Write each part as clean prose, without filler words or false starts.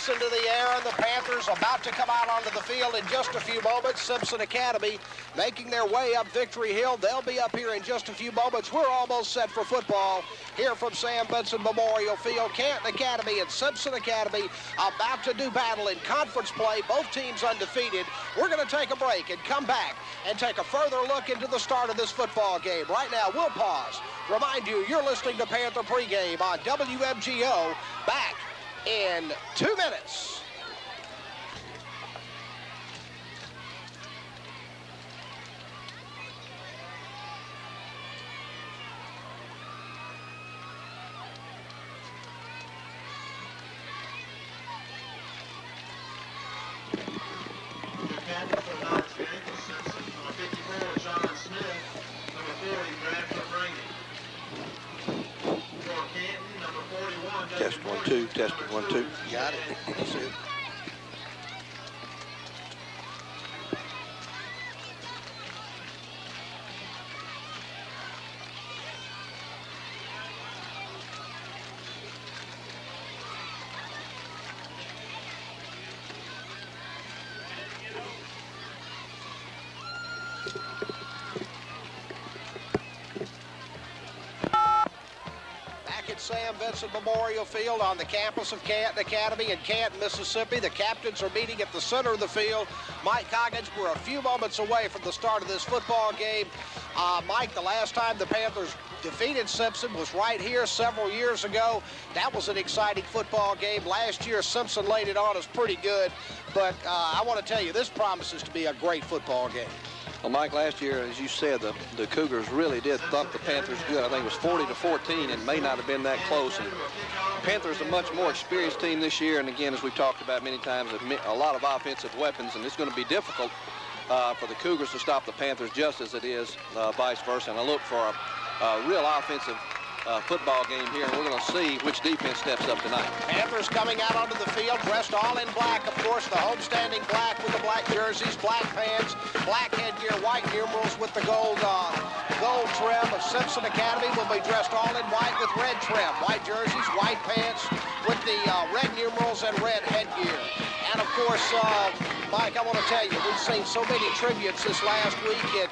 toss into the air, and the Panthers about to come out onto the field in just a few moments. Simpson Academy making their way up Victory Hill. They'll be up here in just a few moments. We're almost set for football here from Sam Benson Memorial Field. Canton Academy and Simpson Academy about to do battle in conference play. Both teams undefeated. We're going to take a break and come back and take a further look into the start of this football game. Right now, we'll pause. Remind you, you're listening to Panther Pregame on WMGO. Back in 2 minutes. Test 1 2, tested 1 2. Got it. That's it. Sam Benson Memorial Field on the campus of Canton Academy in Canton, Mississippi. The captains are meeting at the center of the field. Mike Coggins, we're a few moments away from the start of this football game. Mike, the last time the Panthers defeated Simpson was right here several years ago. That was an exciting football game. Last year, Simpson laid it on us pretty good. But I want to tell you, this promises to be a great football game. Well, Mike, last year, as you said, the Cougars really did thump the Panthers good. I think it was 40-14, and may not have been that close. And the Panthers are a much more experienced team this year, and again, as we've talked about many times, a lot of offensive weapons, and it's going to be difficult for the Cougars to stop the Panthers just as it is vice versa. And I look for a real offensive football game here, and we're going to see which defense steps up tonight. Panthers coming out onto the field, dressed all in black. Of course, the homestanding black with the black jerseys, black pants, black headgear, white numerals with the gold trim of Simpson Academy will be dressed all in white with red trim. White jerseys, white pants with the red numerals and red headgear. And of course, Mike, I want to tell you, we've seen so many tributes this last week at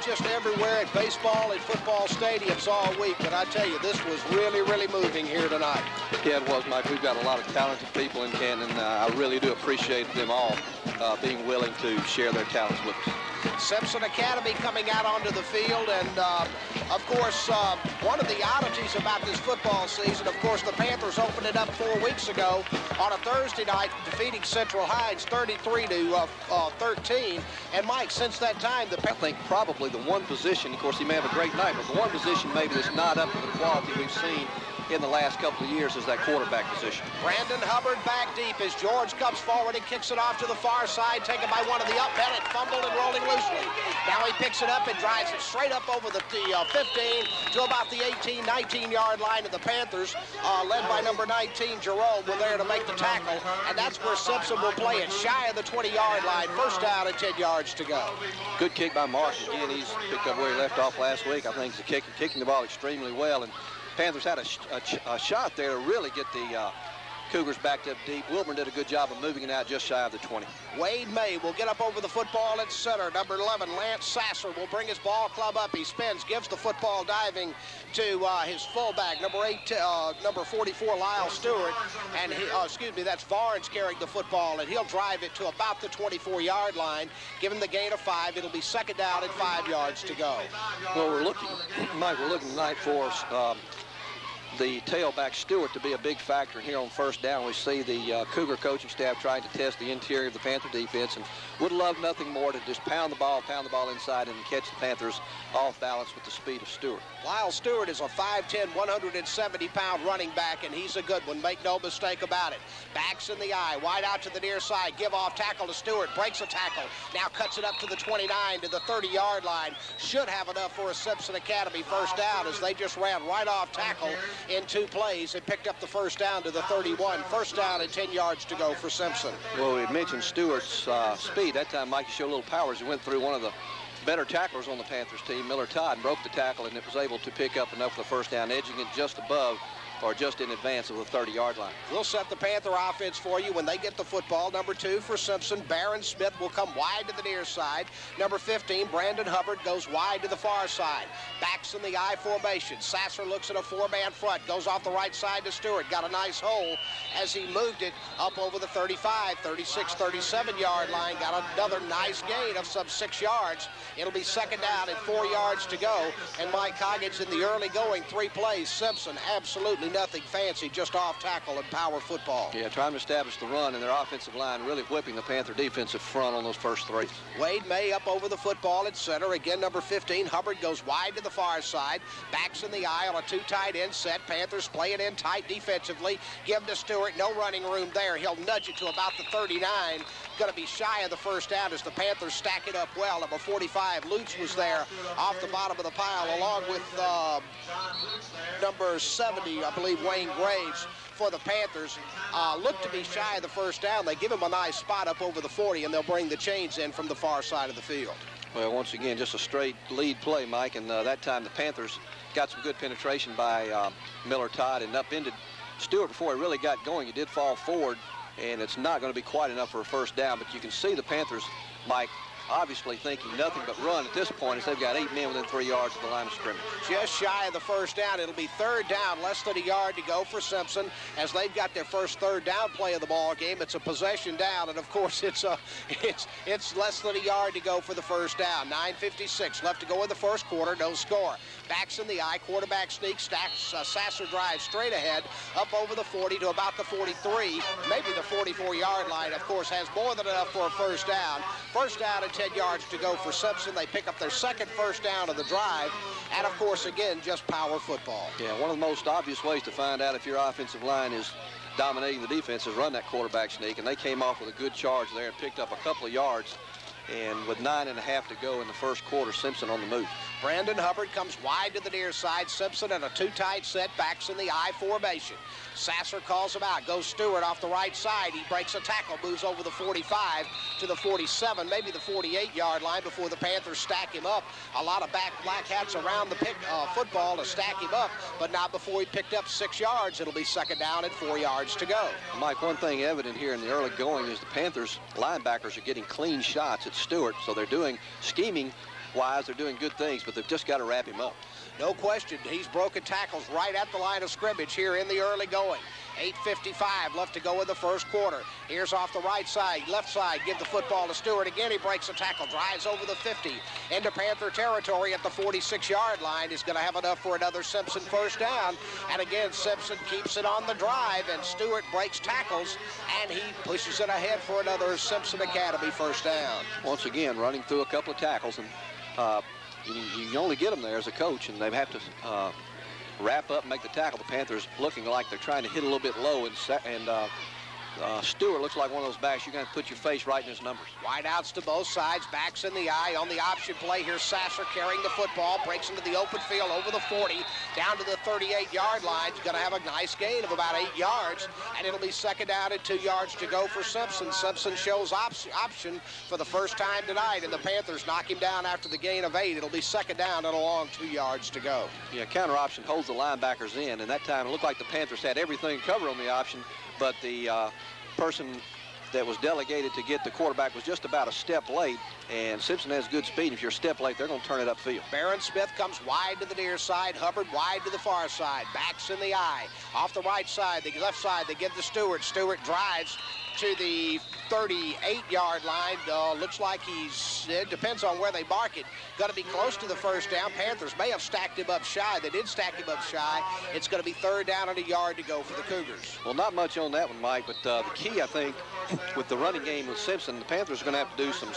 just everywhere at baseball and football stadiums all week. But I tell you, this was really, really moving here tonight. Yeah, it was, Mike. We've got a lot of talented people in Canton. I really do appreciate them all being willing to share their talents with us. Simpson Academy coming out onto the field, and of course, one of the oddities about this football season, of course, the Panthers opened it up 4 weeks ago on a Thursday night, defeating Central Heights 33-13. And Mike, since that time, I think probably the one position, of course, he may have a great night, but the one position maybe that's not up to the quality we've seen in the last couple of years is that quarterback position. Brandon Hubbard back deep as George comes forward and kicks it off to the far side, taken by one of the up. Bennett fumbled and rolling loosely. Now he picks it up and drives it straight up over the 15 to about the 18, 19-yard line of the Panthers, led by number 19, Jerome, were there to make the tackle, and that's where Simpson will play it shy of the 20-yard line. First down and 10 yards to go. Good kick by Mark. Again, he's picked up where he left off last week. I think he's kicking the ball extremely well, and Panthers had a shot there to really get the Cougars backed up deep. Wilburn did a good job of moving it out just shy of the 20. Wade May will get up over the football at center. Number 11, Lance Sasser, will bring his ball club up. He spins, gives the football diving to his fullback, number 44, Lyle Stewart. And that's Varnes carrying the football, and he'll drive it to about the 24-yard line. Give him the gain of 5. It'll be second down and 5 yards to go. Well, we're looking tonight for the tailback Stewart to be a big factor here on first down. We see the Cougar coaching staff trying to test the interior of the Panther defense, and would love nothing more to just pound the ball inside and catch the Panthers off balance with the speed of Stewart. Lyle Stewart is a 5'10", 170-pound running back, and he's a good one. Make no mistake about it. Backs in the eye, wide out to the near side. Give off tackle to Stewart. Breaks a tackle. Now cuts it up to the 29, to the 30-yard line. Should have enough for a Simpson Academy first down, as they just ran right off tackle in 2 plays and picked up the first down to the 31. First down and 10 yards to go for Simpson. Well, we mentioned Stewart's speed. That time Mikey showed a little power as he went through one of the better tacklers on the Panthers team, Miller Todd, and broke the tackle, and it was able to pick up enough for the first down, edging it just above or just in advance of the 30-yard line. We'll set the Panther offense for you when they get the football. Number 2 for Simpson. Barron Smith will come wide to the near side. Number 15, Brandon Hubbard, goes wide to the far side. Backs in the I formation. Sasser looks at a 4-man front. Goes off the right side to Stewart. Got a nice hole as he moved it up over the 35, 36, 37-yard line. Got another nice gain of some 6 yards. It'll be second down and 4 yards to go. And Mike Coggins in the early going, 3 plays. Simpson, absolutely nothing fancy, just off tackle and power football. Yeah, trying to establish the run, and their offensive line really whipping the Panther defensive front on those first 3. Wade May up over the football at center. Again, number 15, Hubbard goes wide to the far side. Backs in the I on a 2 tight end set. Panthers playing in tight defensively. Give to Stewart, no running room there. He'll nudge it to about the 39. Going to be shy of the first down as the Panthers stack it up well. Number 45, Lutz was there off the bottom of the pile, along with number 70, I believe, Wayne Graves for the Panthers. Look to be shy of the first down. They give him a nice spot up over the 40, and they'll bring the chains in from the far side of the field. Well, once again, just a straight lead play, Mike, and that time the Panthers got some good penetration by Miller Todd and upended Stewart before he really got going. He did fall forward, and it's not going to be quite enough for a first down, but you can see the Panthers, Mike, obviously thinking nothing but run at this point as they've got 8 men within 3 yards of the line of scrimmage. Just shy of the first down. It'll be third down, less than a yard to go for Simpson as they've got their first third down play of the ball game. It's a possession down, and of course it's less than a yard to go for the first down. 9:56 left to go in the first quarter, no score. Backs in the I, quarterback sneak, Sasser drives straight ahead, up over the 40 to about the 43, maybe the 44-yard line. Of course, has more than enough for a first down. First down and 10 yards to go for Simpson. They pick up their second first down of the drive, and of course, again, just power football. Yeah, one of the most obvious ways to find out if your offensive line is dominating the defense is run that quarterback sneak, and they came off with a good charge there and picked up a couple of yards. And with 9.5 to go in the first quarter, Simpson on the move. Brandon Hubbard comes wide to the near side. Simpson in a 2 tight set, backs in the I formation. Sasser calls him out, goes Stewart off the right side. He breaks a tackle, moves over the 45 to the 47, maybe the 48-yard line before the Panthers stack him up. A lot of black hats around the football to stack him up, but not before he picked up 6 yards. It'll be second down and 4 yards to go. Mike, one thing evident here in the early going is the Panthers linebackers are getting clean shots at Stewart, so they're doing scheming-wise, they're doing good things, but they've just got to wrap him up. No question, he's broken tackles right at the line of scrimmage here in the early going. 8:55 left to go in the first quarter. Here's off the right side, left side, give the football to Stewart. Again, he breaks a tackle, drives over the 50 into Panther territory at the 46-yard line. He's going to have enough for another Simpson first down. And again, Simpson keeps it on the drive, and Stewart breaks tackles, and he pushes it ahead for another Simpson Academy first down. Once again, running through a couple of tackles, and you can only get them there as a coach, and they have to wrap up and make the tackle. The Panthers looking like they're trying to hit a little bit low, and Stewart looks like one of those backs you're going to put your face right in his numbers. Wide outs to both sides, backs in the I on the option play. Here's Sasser carrying the football, breaks into the open field over the 40, down to the 38-yard line. He's going to have a nice gain of about 8 yards, and it'll be second down and 2 yards to go for Simpson. Simpson shows option for the first time tonight, and the Panthers knock him down after the gain of 8. It'll be second down and a long 2 yards to go. Yeah, counter option holds the linebackers in, and that time it looked like the Panthers had everything covered on the option, but the person that was delegated to get the quarterback was just about a step late, and Simpson has good speed. If you're a step late, they're going to turn it upfield. Barron Smith comes wide to the near side, Hubbard wide to the far side, backs in the I. Off the right side, the left side, they give to Stewart. Stewart drives to the 38-yard line. Looks like it depends on where they mark it, going to be close to the first down. Panthers may have stacked him up shy. They did stack him up shy. It's going to be third down and a yard to go for the Cougars. Well, not much on that one, Mike, but the key, I think, with the running game with Simpson, the Panthers are going to have to do some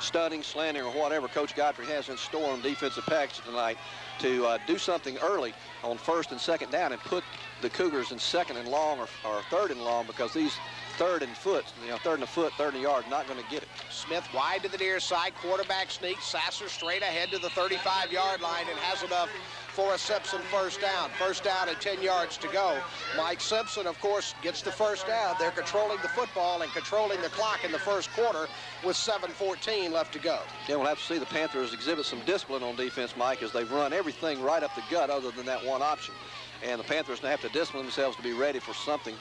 stunning, slanting, or whatever Coach Godfrey has in store on defensive package tonight to do something early on first and second down and put the Cougars in second and long or third and long, because these third and a yard, not going to get it. Smith wide to the near side, quarterback sneak. Sasser straight ahead to the 35-yard line and has enough for a Simpson first down. First down and 10 yards to go. Mike Simpson, of course, gets the first down. They're controlling the football and controlling the clock in the first quarter with 7:14 left to go. Yeah, we'll have to see the Panthers exhibit some discipline on defense, Mike, as they've run everything right up the gut other than that one option. and the Panthers have to discipline themselves to be ready for something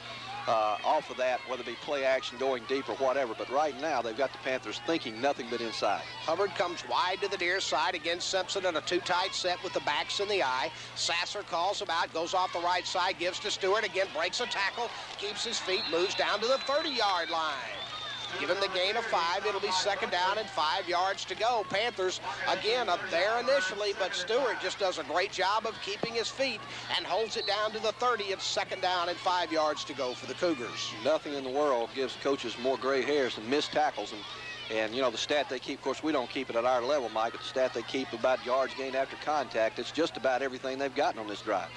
off of that, whether it be play action, going deep, or whatever. But right now, they've got the Panthers thinking nothing but inside. Hubbard comes wide to the near side against Simpson in a too-tight set with the backs in the eye. Sasser calls him out, goes off the right side, gives to Stewart, again breaks a tackle, keeps his feet, moves down to the 30-yard line. Give him the gain of 5. It'll be 2nd down and 5 yards to go. Panthers, again, up there initially, but Stewart just does a great job of keeping his feet and holds it down to the 30. It's 2nd down and 5 yards to go for the Cougars. Nothing in the world gives coaches more gray hairs than missed tackles. And you know, the stat they keep, of course, we don't keep it at our level, Mike, but the stat they keep about yards gained after contact, it's just about everything they've gotten on this drive.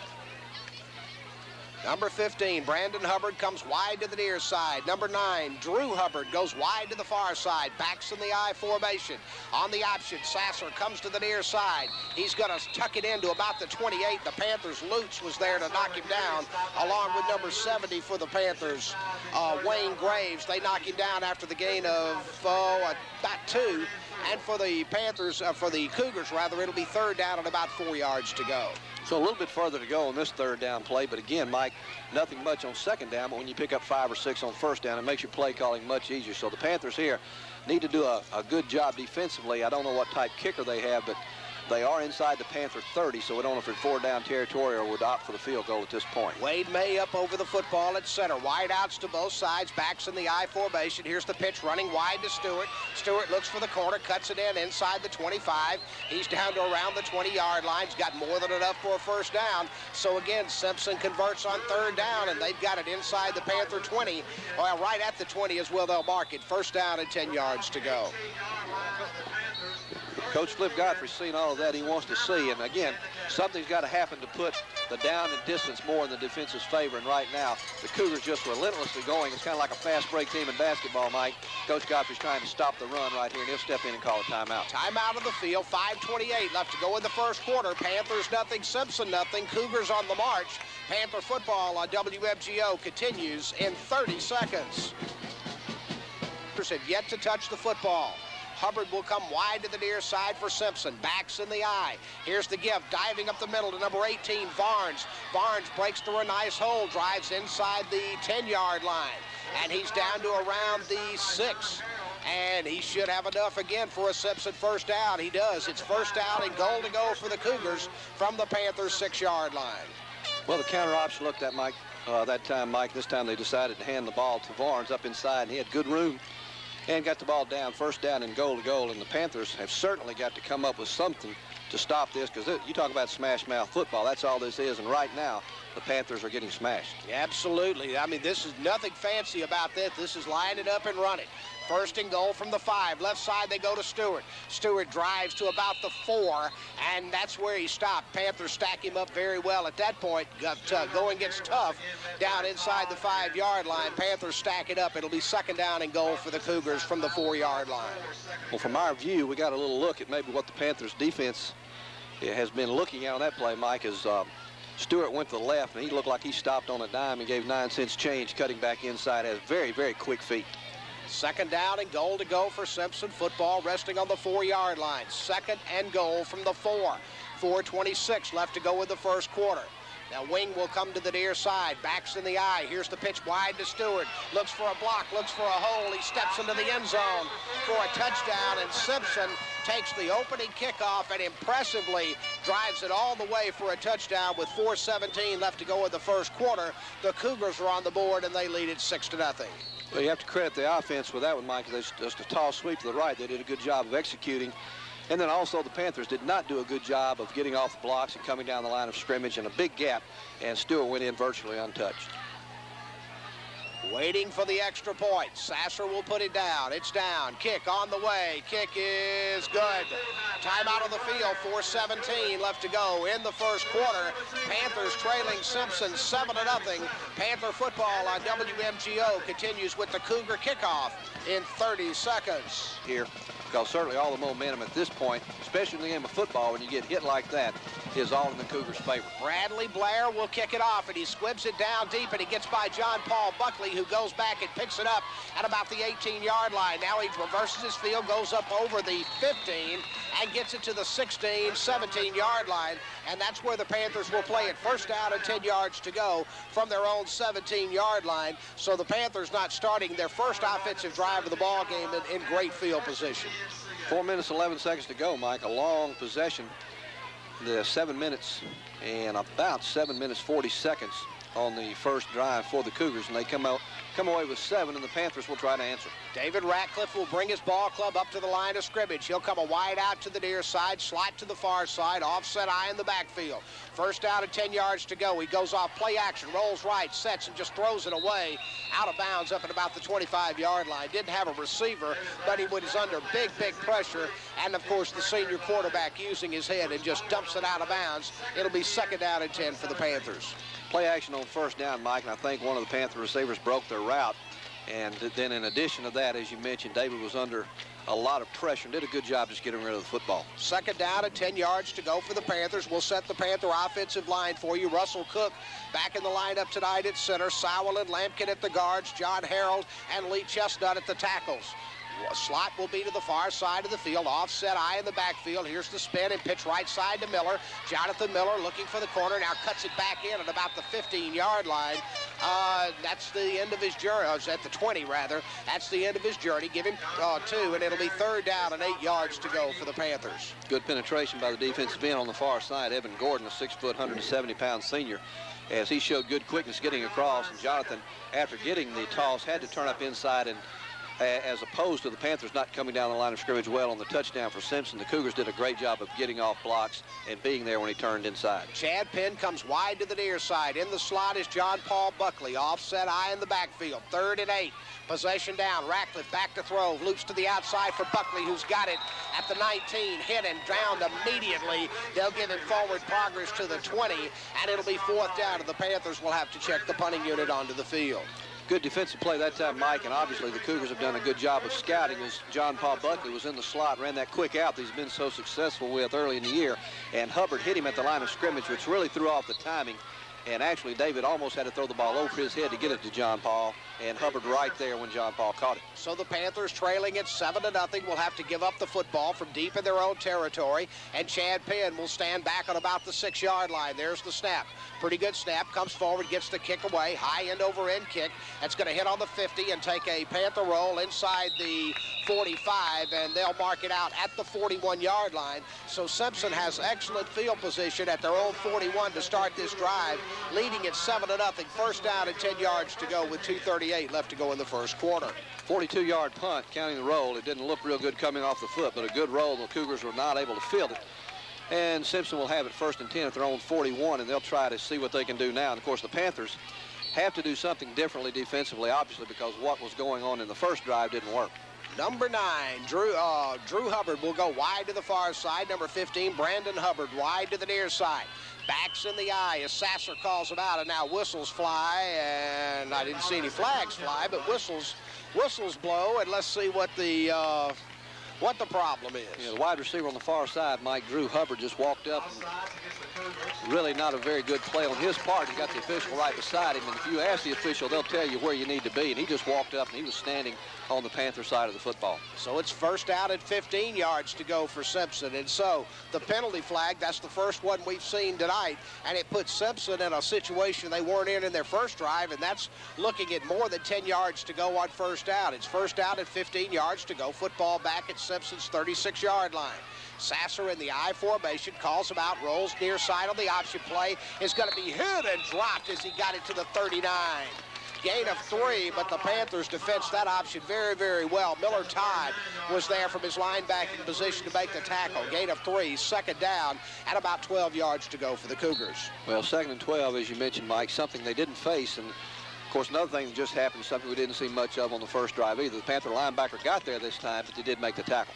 Number 15, Brandon Hubbard, comes wide to the near side. Number 9, Drew Hubbard, goes wide to the far side. Backs in the I formation. On the option, Sasser comes to the near side. He's going to tuck it into about the 28. The Panthers, Lutz was there to knock him down, along with number 70 for the Panthers, Wayne Graves. They knock him down after the gain of about 2. And for the Panthers, for the Cougars, rather, it'll be 3rd down and about 4 yards to go. So a little bit further to go on this 3rd down play, but again, Mike, nothing much on 2nd down, but when you pick up 5 or 6 on 1st down, it makes your play calling much easier. So the Panthers here need to do a good job defensively. I don't know what type kicker they have, but they are inside the Panther 30, so we don't know if it's 4 down territory or would opt for the field goal at this point. Wade May up over the football at center. Wide outs to both sides, backs in the I formation. Here's the pitch running wide to Stewart. Stewart looks for the corner, cuts it in inside the 25. He's down to around the 20-yard line. He's got more than enough for a 1st down. So again, Simpson converts on 3rd down, and they've got it inside the Panther 20. Well, right at the 20 as well, they'll mark it. 1st down and 10 yards to go. Coach Flip Godfrey's seen all of that he wants to see, and again, something's got to happen to put the down and distance more in the defense's favor, and right now, the Cougars just relentlessly going. It's kind of like a fast break team in basketball, Mike. Coach Godfrey's trying to stop the run right here, and he'll step in and call a timeout. Timeout of the field, 5:28 left to go in the 1st quarter. Panthers nothing, Simpson nothing. Cougars on the march. Panther football on WMGO continues in 30 seconds. Panthers have yet to touch the football. Hubbard will come wide to the near side for Simpson. Backs in the I. Here's the give. Diving up the middle to number 18, Barnes. Barnes breaks through a nice hole. Drives inside the 10-yard line. And he's down to around the 6. And he should have enough again for a Simpson 1st down. He does. It's 1st down and goal to go for the Cougars from the Panthers' 6-yard line. Well, the counter option looked at Mike that time, Mike. This time they decided to hand the ball to Barnes up inside, and he had good room and got the ball down, 1st down and goal to goal. And the Panthers have certainly got to come up with something to stop this, because you talk about smash mouth football. That's all this is. And right now, the Panthers are getting smashed. Yeah, absolutely. I mean, this is nothing fancy about this. This is line it up and run it. 1st and goal from the 5. Left side, they go to Stewart. Stewart drives to about the 4, and that's where he stopped. Panthers stack him up very well at that point. Going gets tough down inside the 5-yard line. Panthers stack it up. It'll be 2nd down and goal for the Cougars from the 4-yard line. Well, from our view, we got a little look at maybe what the Panthers defense has been looking at on that play, Mike, as Stewart went to the left, and he looked like he stopped on a dime and gave 9 cents change, cutting back inside. Has very, very quick feet. 2nd down and goal to go for Simpson football, resting on the 4-yard line. 2nd and goal from the 4. 4:26 left to go in the 1st quarter. Now Wing will come to the near side, backs in the I. Here's the pitch wide to Stewart. Looks for a block, looks for a hole. He steps into the end zone for a touchdown, and Simpson takes the opening kickoff and impressively drives it all the way for a touchdown with 4:17 left to go in the 1st quarter. The Cougars are on the board, and they lead it 6-0. Well, you have to credit the offense with that one, Mike. That's just a tall sweep to the right. They did a good job of executing. And then also the Panthers did not do a good job of getting off the blocks and coming down the line of scrimmage in a big gap, and Stewart went in virtually untouched. Waiting for the extra point. Sasser will put it down. It's down. Kick on the way. Kick is good. Timeout on the field. 4:17 left to go in the 1st quarter. Panthers trailing Simpson 7-0. Panther football on WMGO continues with the Cougar kickoff in 30 seconds. Here, because certainly all the momentum at this point, especially in the game of football, when you get hit like that, is all in the Cougars' favor. Bradley Blair will kick it off, and he squibs it down deep, and he gets by John Paul Buckley, who goes back and picks it up at about the 18-yard line. Now he reverses his field, goes up over the 15, and gets it to the 16, 17-yard line, and that's where the Panthers will play it. First down and 10 yards to go from their own 17-yard line. So the Panthers not starting their first offensive drive of the ball game in great field position. 4 minutes, 11 seconds to go, Mike. A long possession. The 7 minutes and about 7 minutes, 40 seconds on the first drive for the Cougars, and they come away with 7, and the Panthers will try to answer. David Ratcliffe will bring his ball club up to the line of scrimmage. He'll come a wide out to the near side, slot to the far side, offset eye in the backfield. First down and 10 yards to go. He goes off play action, rolls right, sets, and just throws it away out of bounds up at about the 25-yard line. Didn't have a receiver, but he was under big pressure, and of course the senior quarterback using his head and just dumps it out of bounds. It'll be second down and 10 for the Panthers. Play action on first down, Mike, and I think one of the Panther receivers broke their route. And then in addition to that, as you mentioned, David was under a lot of pressure and did a good job just getting rid of the football. Second down and 10 yards to go for the Panthers. We'll set the Panther offensive line for you. Russell Cook back in the lineup tonight at center. Sowell and Lampkin at the guards. John Harold and Lee Chestnut at the tackles. Slot will be to the far side of the field. Offset eye in the backfield. Here's the spin and pitch right side to Miller. Jonathan Miller looking for the corner. Now cuts it back in at about the 15-yard line. That's the end of his journey. At the 20, rather. That's the end of his journey. Give him 2, and it'll be third down and 8 yards to go for the Panthers. Good penetration by the defensive end on the far side. Evan Gordon, a 6-foot, 170-pound senior, as he showed good quickness getting across. And Jonathan, after getting the toss, had to turn up inside, and as opposed to the Panthers not coming down the line of scrimmage well on the touchdown for Simpson, the Cougars did a great job of getting off blocks and being there when he turned inside. Chad Penn comes wide to the near side. In the slot is John Paul Buckley. Offset eye in the backfield. 3rd and 8. Possession down. Ratcliffe back to throw. Loops to the outside for Buckley, who's got it at the 19. Hit and drowned immediately. They'll give him forward progress to the 20, and it'll be 4th down, and the Panthers will have to check the punting unit onto the field. Good defensive play that time, Mike, and obviously the Cougars have done a good job of scouting as John Paul Buckley was in the slot, ran that quick out that he's been so successful with early in the year, and Hubbard hit him at the line of scrimmage, which really threw off the timing. And actually, David almost had to throw the ball over his head to get it to John Paul, and Hubbard right there when John Paul caught it. So the Panthers, trailing at 7-0, will have to give up the football from deep in their own territory, and Chad Penn will stand back on about the 6-yard line. There's the snap. Pretty good snap. Comes forward, gets the kick away. High end over end kick. That's going to hit on the 50 and take a Panther roll inside the 45, and they'll mark it out at the 41-yard line. So Simpson has excellent field position at their own 41 to start this drive, leading at 7-0. First down and 10 yards to go with 2:38 left to go in the first quarter. 42-yard punt, counting the roll. It didn't look real good coming off the foot, but a good roll. The Cougars were not able to field it. And Simpson will have it 1st and 10 at their own 41, and they'll try to see what they can do now. And, of course, the Panthers have to do something differently defensively, obviously, because what was going on in the first drive didn't work. Number 9, Drew Hubbard will go wide to the far side. Number 15, Brandon Hubbard, wide to the near side. Backs in the eye as Sasser calls him out, and now whistles fly, and I didn't see any flags fly, but whistles blow, and let's see what the problem is. Yeah, the wide receiver on the far side, Mike, Drew Hubbard, just walked up. Really not a very good play on his part. He got the official right beside him, and if you ask the official, they'll tell you where you need to be, and he just walked up, and he was standing on the Panther side of the football. So it's first down at 15 yards to go for Simpson, and so the penalty flag, that's the first one we've seen tonight, and it puts Simpson in a situation they weren't in their first drive, and that's looking at more than 10 yards to go on first down. It's first down at 15 yards to go. Football back at Simpson's 36-yard line. Sasser in the I formation, calls him out, rolls near side on the option play, is going to be hit and dropped as he got it to the 39. Gain of 3, but the Panthers defensed that option very, very well. Miller Todd was there from his linebacking position to make the tackle. Gain of 3, second down, and about 12 yards to go for the Cougars. Well, 2nd and 12, as you mentioned, Mike, something they didn't face, and of course, another thing that just happened, something we didn't see much of on the first drive either. The Panther linebacker got there this time, but they did make the tackle.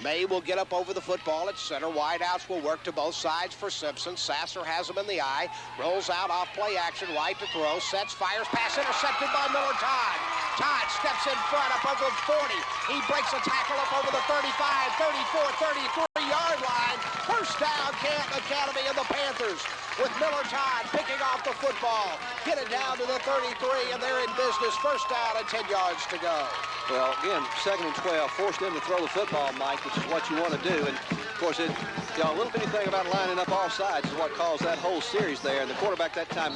May will get up over the football at center. Wideouts will work to both sides for Simpson. Sasser has him in the eye. Rolls out off play action, right to throw. Sets, fires, pass intercepted by Miller Todd. Todd steps in front up over the 40. He breaks a tackle up over the 35, 34, 33-yard line. First First down, Canton Academy and the Panthers with Miller Todd picking off the football. Get it down to the 33, and they're in business. First down and 10 yards to go. Well, again, 2nd and 12, forced them to throw the football, Mike, which is what you want to do. And, of course, a little bitty thing about lining up all sides is what caused that whole series there. And the quarterback that time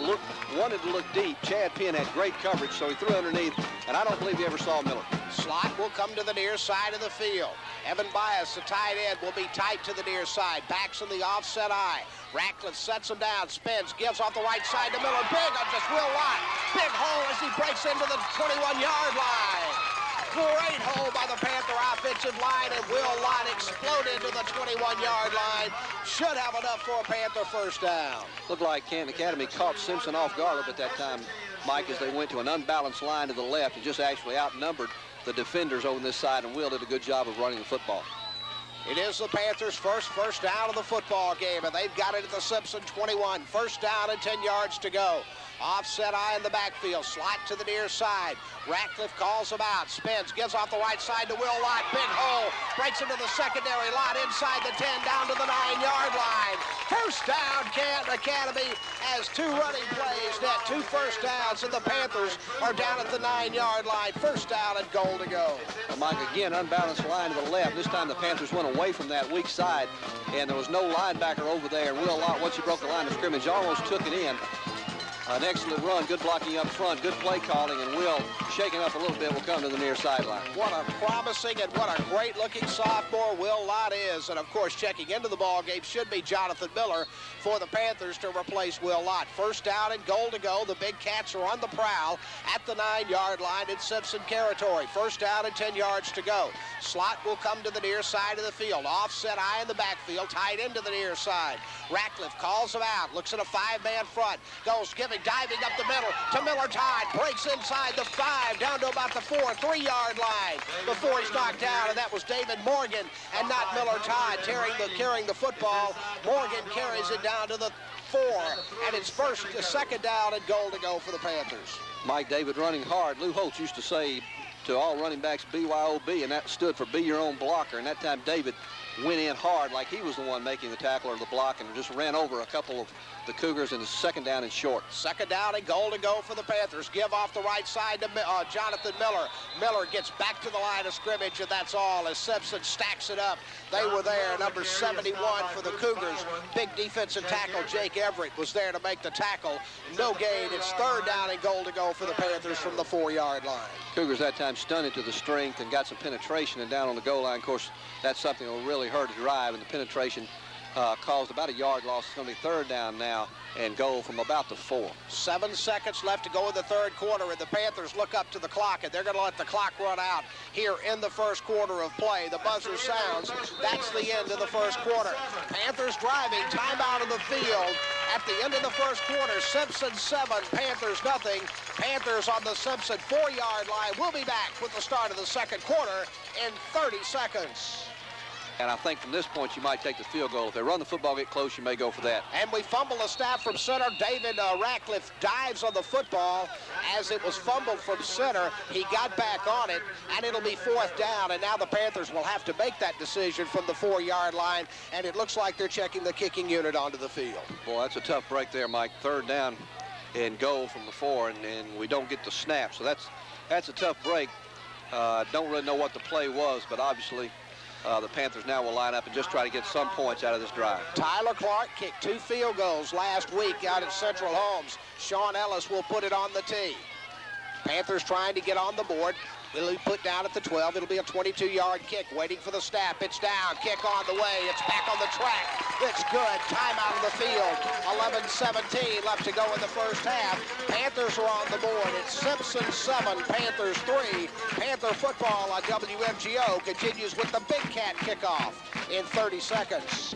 wanted to look deep. Chad Penn had great coverage, so he threw underneath, and I don't believe he ever saw Miller. Slot will come to the near side of the field. Evan Bias, the tight end, will be tight to the near side. Backs in the offset eye. Ratcliffe sets him down, spins, gives off the right side to Miller. Big on just Will Lott. Big hole as he breaks into the 21-yard line. Great hole by the Panther offensive line, and Will Lott exploded to the 21-yard line. Should have enough for a Panther first down. Looked like Canton Academy caught Simpson off guard at that time, Mike, as they went to an unbalanced line to the left and just actually outnumbered the defenders on this side, and Will did a good job of running the football. It is the Panthers' first down of the football game, and they've got it at the Simpson 21. First down and 10 yards to go. Offset eye in the backfield. Slot to the near side. Ratcliffe calls him out. Spins. Gives off the right side to Will Lott. Big hole. Breaks into the secondary. Lott inside the 10 down to the 9-yard line. First down, Canton Academy has 2 running plays. Net 2 first downs, and the Panthers are down at the 9-yard line. First down and goal to go. Well, Mike, again, unbalanced line to the left. This time the Panthers went away from that weak side, and there was no linebacker over there. And Will Lott, once he broke the line of scrimmage, almost took it in. An excellent run, good blocking up front, good play calling, and Will, shaking up a little bit, will come to the near sideline. What a promising and what a great-looking sophomore Will Lott is. And, of course, checking into the ball game should be Jonathan Miller for the Panthers to replace Will Lott. First down and goal to go. The Big Cats are on the prowl at the 9-yard line in Simpson territory. First down and 10 yards to go. Slot will come to the near side of the field. Offset eye in the backfield, tight into the near side. Ratcliffe calls him out, looks at a 5-man front, goes diving up the middle to Miller Todd, breaks inside the 5, down to about the 4-3-yard line before he's knocked down, and that was David Morgan and not Miller Todd carrying the football. Morgan carries it down to the 4, and it's second down and goal to go for the Panthers. Mike, David running hard. Lou Holtz used to say to all running backs, BYOB, and that stood for be your own blocker, and that time David went in hard like he was the one making the tackle or the block and just ran over a couple of the Cougars in the second down and short. Second down and goal to go for the Panthers. Give off the right side to Jonathan Miller. Miller gets back to the line of scrimmage, and that's all as Simpson stacks it up. They were there. Number 71 for the Cougars. Big defensive tackle Jake Everett was there to make the tackle. No gain. It's third down and goal to go for the Panthers from the 4-yard line. Cougars that time stunted to the strength and got some penetration, and down on the goal line, of course, that's something that will really hurt a drive, and the penetration caused about a yard loss. It's going to be third down now and goal from about the 4. 7 seconds left to go in the third quarter, and the Panthers look up to the clock, and they're going to let the clock run out here in the first quarter of play. The buzzer sounds. That's the end of the first quarter. Panthers driving, timeout of the field at the end of the first quarter. Simpson 7, Panthers nothing. Panthers on the Simpson 4-yard line. We'll be back with the start of the second quarter in 30 seconds. And I think from this point, you might take the field goal. If they run the football, get close, you may go for that. And we fumble a snap from center. David Ratcliffe dives on the football as it was fumbled from center. He got back on it, and it'll be fourth down. And now the Panthers will have to make that decision from the 4-yard line, and it looks like they're checking the kicking unit onto the field. Boy, that's a tough break there, Mike. Third down and goal from the 4, and we don't get the snap. So that's a tough break. Don't really know what the play was, but obviously the Panthers now will line up and just try to get some points out of this drive. Tyler Clark kicked 2 field goals last week out at Central Holmes. Sean Ellis will put it on the tee. Panthers trying to get on the board. It'll be put down at the 12. It'll be a 22-yard kick waiting for the snap. It's down. Kick on the way. It's back on the track. It's good. Timeout of the field. 11:17 left to go in the first half. Panthers are on the board. It's Simpson 7, Panthers 3. Panther football on WMGO continues with the Big Cat kickoff in 30 seconds.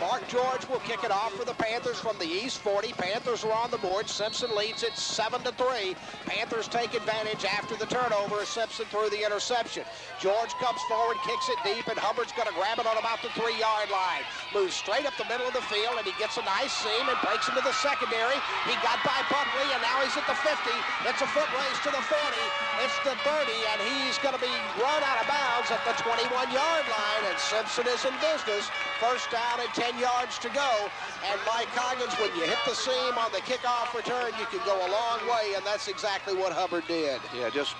Mark George will kick it off for the Panthers from the East 40. Panthers are on the board. Simpson leads it 7-3. Panthers take advantage after the turnover as Simpson threw the interception. George comes forward, kicks it deep, and Hubbard's going to grab it on about the 3-yard line. Moves straight up the middle of the field, and he gets a nice seam and breaks into the secondary. He got by Buckley, and now he's at the 50. It's a foot race to the 40. It's the 30, and he's going to be run out of bounds at the 21-yard line, and Simpson is in business. First down and 10 yards to go. And Mike Coggins, when you hit the seam on the kickoff return, you can go a long way, and that's exactly what Hubbard did. Yeah, just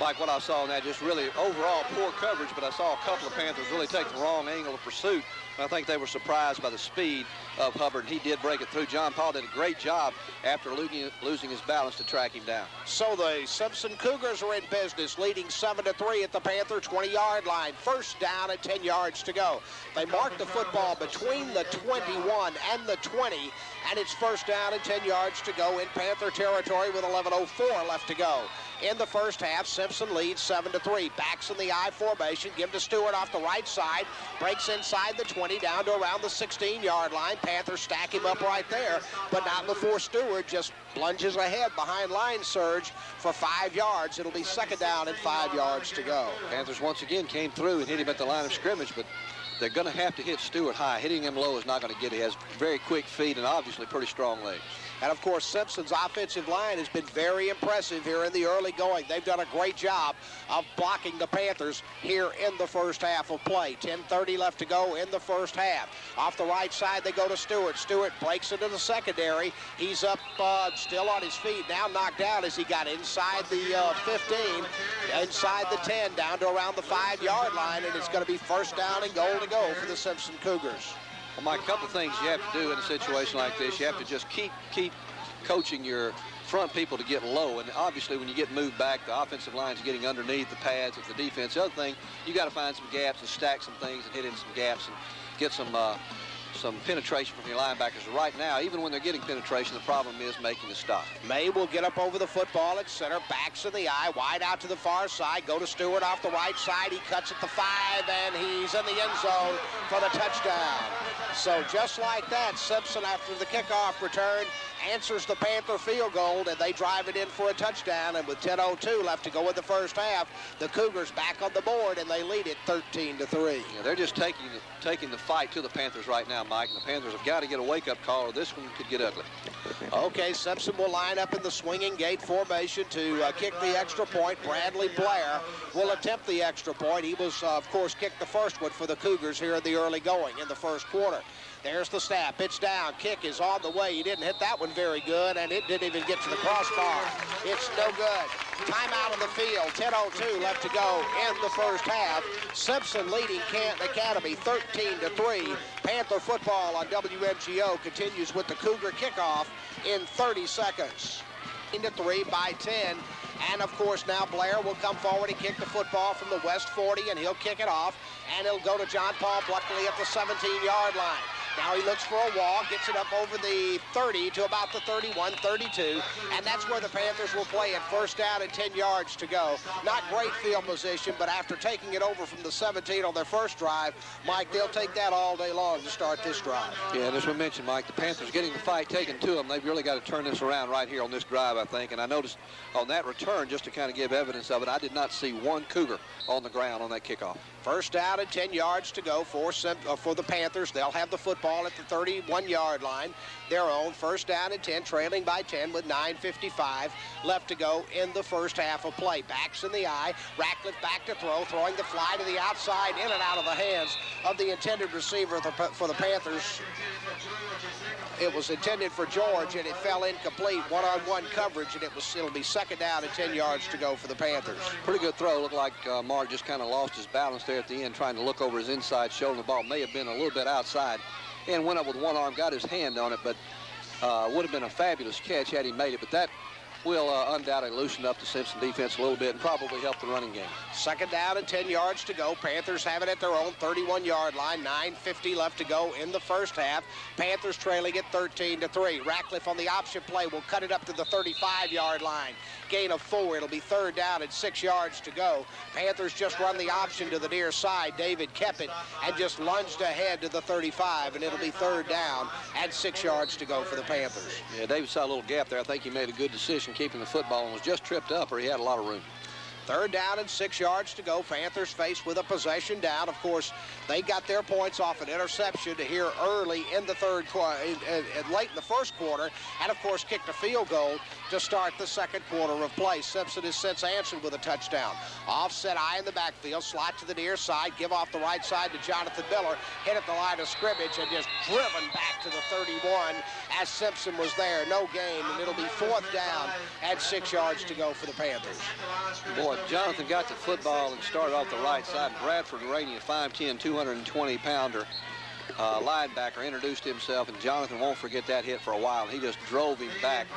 Mike, what I saw in that, just really overall poor coverage, but I saw a couple of Panthers really take the wrong angle of pursuit. And I think they were surprised by the speed of Hubbard. He did break it through. John Paul did a great job after losing his balance to track him down. So the Simpson Cougars are in business, leading 7-3 at the Panther 20-yard line. First down and 10 yards to go. They mark the football between the 21 and the 20, and it's first down and 10 yards to go in Panther territory with 11:04 left to go. In the first half, Simpson leads 7-3. Backs in the I formation. Give to Stewart off the right side. Breaks inside the 20 down to around the 16-yard line. Panthers stack him up right there, but not before Stewart just plunges ahead behind line surge for 5 yards. It'll be second down and 5 yards to go. Panthers once again came through and hit him at the line of scrimmage, but they're going to have to hit Stewart high. Hitting him low is not going to get it. He has very quick feet and obviously pretty strong legs. And, of course, Simpson's offensive line has been very impressive here in the early going. They've done a great job of blocking the Panthers here in the first half of play. 10:30 left to go in the first half. Off the right side, they go to Stewart. Stewart breaks into the secondary. He's up still on his feet, now knocked out as he got inside the 15, inside the 10, down to around the 5-yard line, and it's going to be first down and goal to go for the Simpson Cougars. Well, Mike, a couple of things you have to do in a situation like this. You have to just keep coaching your front people to get low. And obviously, when you get moved back, the offensive line's getting underneath the pads of the defense. The other thing, you got to find some gaps and stack some things and hit in some gaps and get some penetration from your linebackers. Right now, even when they're getting penetration, the problem is making the stop. May will get up over the football at center, backs in the I, wide out to the far side, go to Stewart off the right side. He cuts at the 5, and he's in the end zone for the touchdown. So just like that, Simpson, after the kickoff return, answers the Panther field goal, and they drive it in for a touchdown. And with 10:02 left to go in the first half, the Cougars back on the board, and they lead it 13-3. Yeah, they're just taking the fight to the Panthers right now, Mike. And the Panthers have got to get a wake-up call, or this one could get ugly. Okay, Simpson will line up in the swinging gate formation to kick the extra point. Bradley Blair will attempt the extra point. He was, of course, kicked the first one for the Cougars here in the early going in the first quarter. There's the snap. It's down. Kick is on the way. He didn't hit that one very good, and it didn't even get to the crossbar. It's no good. Timeout on the field. 10:02 left to go in the first half. Simpson leading Canton Academy 13-3. Panther football on WMGO continues with the Cougar kickoff in 30 seconds. 3 by 10. And, of course, now Blair will come forward and kick the football from the West 40, and he'll kick it off. And it'll go to John Paul Buckley at the 17-yard line. Now he looks for a wall, gets it up over the 30 to about the 31, 32, and that's where the Panthers will play it. First down and 10 yards to go. Not great field position, but after taking it over from the 17 on their first drive, Mike, they'll take that all day long to start this drive. Yeah, and as we mentioned, Mike, the Panthers getting the fight taken to them. They've really got to turn this around right here on this drive, I think. And I noticed on that return, just to kind of give evidence of it, I did not see one Cougar on the ground on that kickoff. First down and 10 yards to go for the Panthers. They'll have the football at the 31-yard line. Their own first down and 10, trailing by 10 with 9:55 left to go in the first half of play. Backs in the I. Ratcliffe back to throw, throwing the fly to the outside, in and out of the hands of the intended receiver for the Panthers. It was intended for George, and it fell incomplete. One-on-one coverage, and it'll be second down and 10 yards to go for the Panthers. Pretty good throw. Looked like Mark just kind of lost his balance there at the end, trying to look over his inside shoulder. The ball may have been a little bit outside, and went up with one arm, got his hand on it, but would have been a fabulous catch had he made it. But will undoubtedly loosen up the Simpson defense a little bit and probably help the running game. Second down and 10 yards to go. Panthers have it at their own 31-yard line. 9:50 left to go in the first half. Panthers trailing it 13-3. Ratcliffe on the option play will cut it up to the 35-yard line. Gain of 4. It'll be third down and 6 yards to go. Panthers just run the option to the near side. David kept it and just lunged ahead to the 35, and it'll be third down and 6 yards to go for the Panthers. Yeah, David saw a little gap there. I think he made a good decision keeping the football and was just tripped up, or he had a lot of room. Third down and 6 yards to go. Panthers faced with a possession down. Of course, they got their points off an interception here early in the third quarter, late in the first quarter, and of course kicked a field goal to start the second quarter of play. Simpson has since answered with a touchdown. Offset eye in the backfield, slot to the near side, give off the right side to Jonathan Miller, hit at the line of scrimmage and just driven back to the 31 as Simpson was there. No gain, and it'll be fourth down and 6 yards to go for the Panthers. Boy, Jonathan got the football and started off the right side. Bradford, rating a 5'10", 220-pounder linebacker, introduced himself, and Jonathan won't forget that hit for a while. He just drove him back,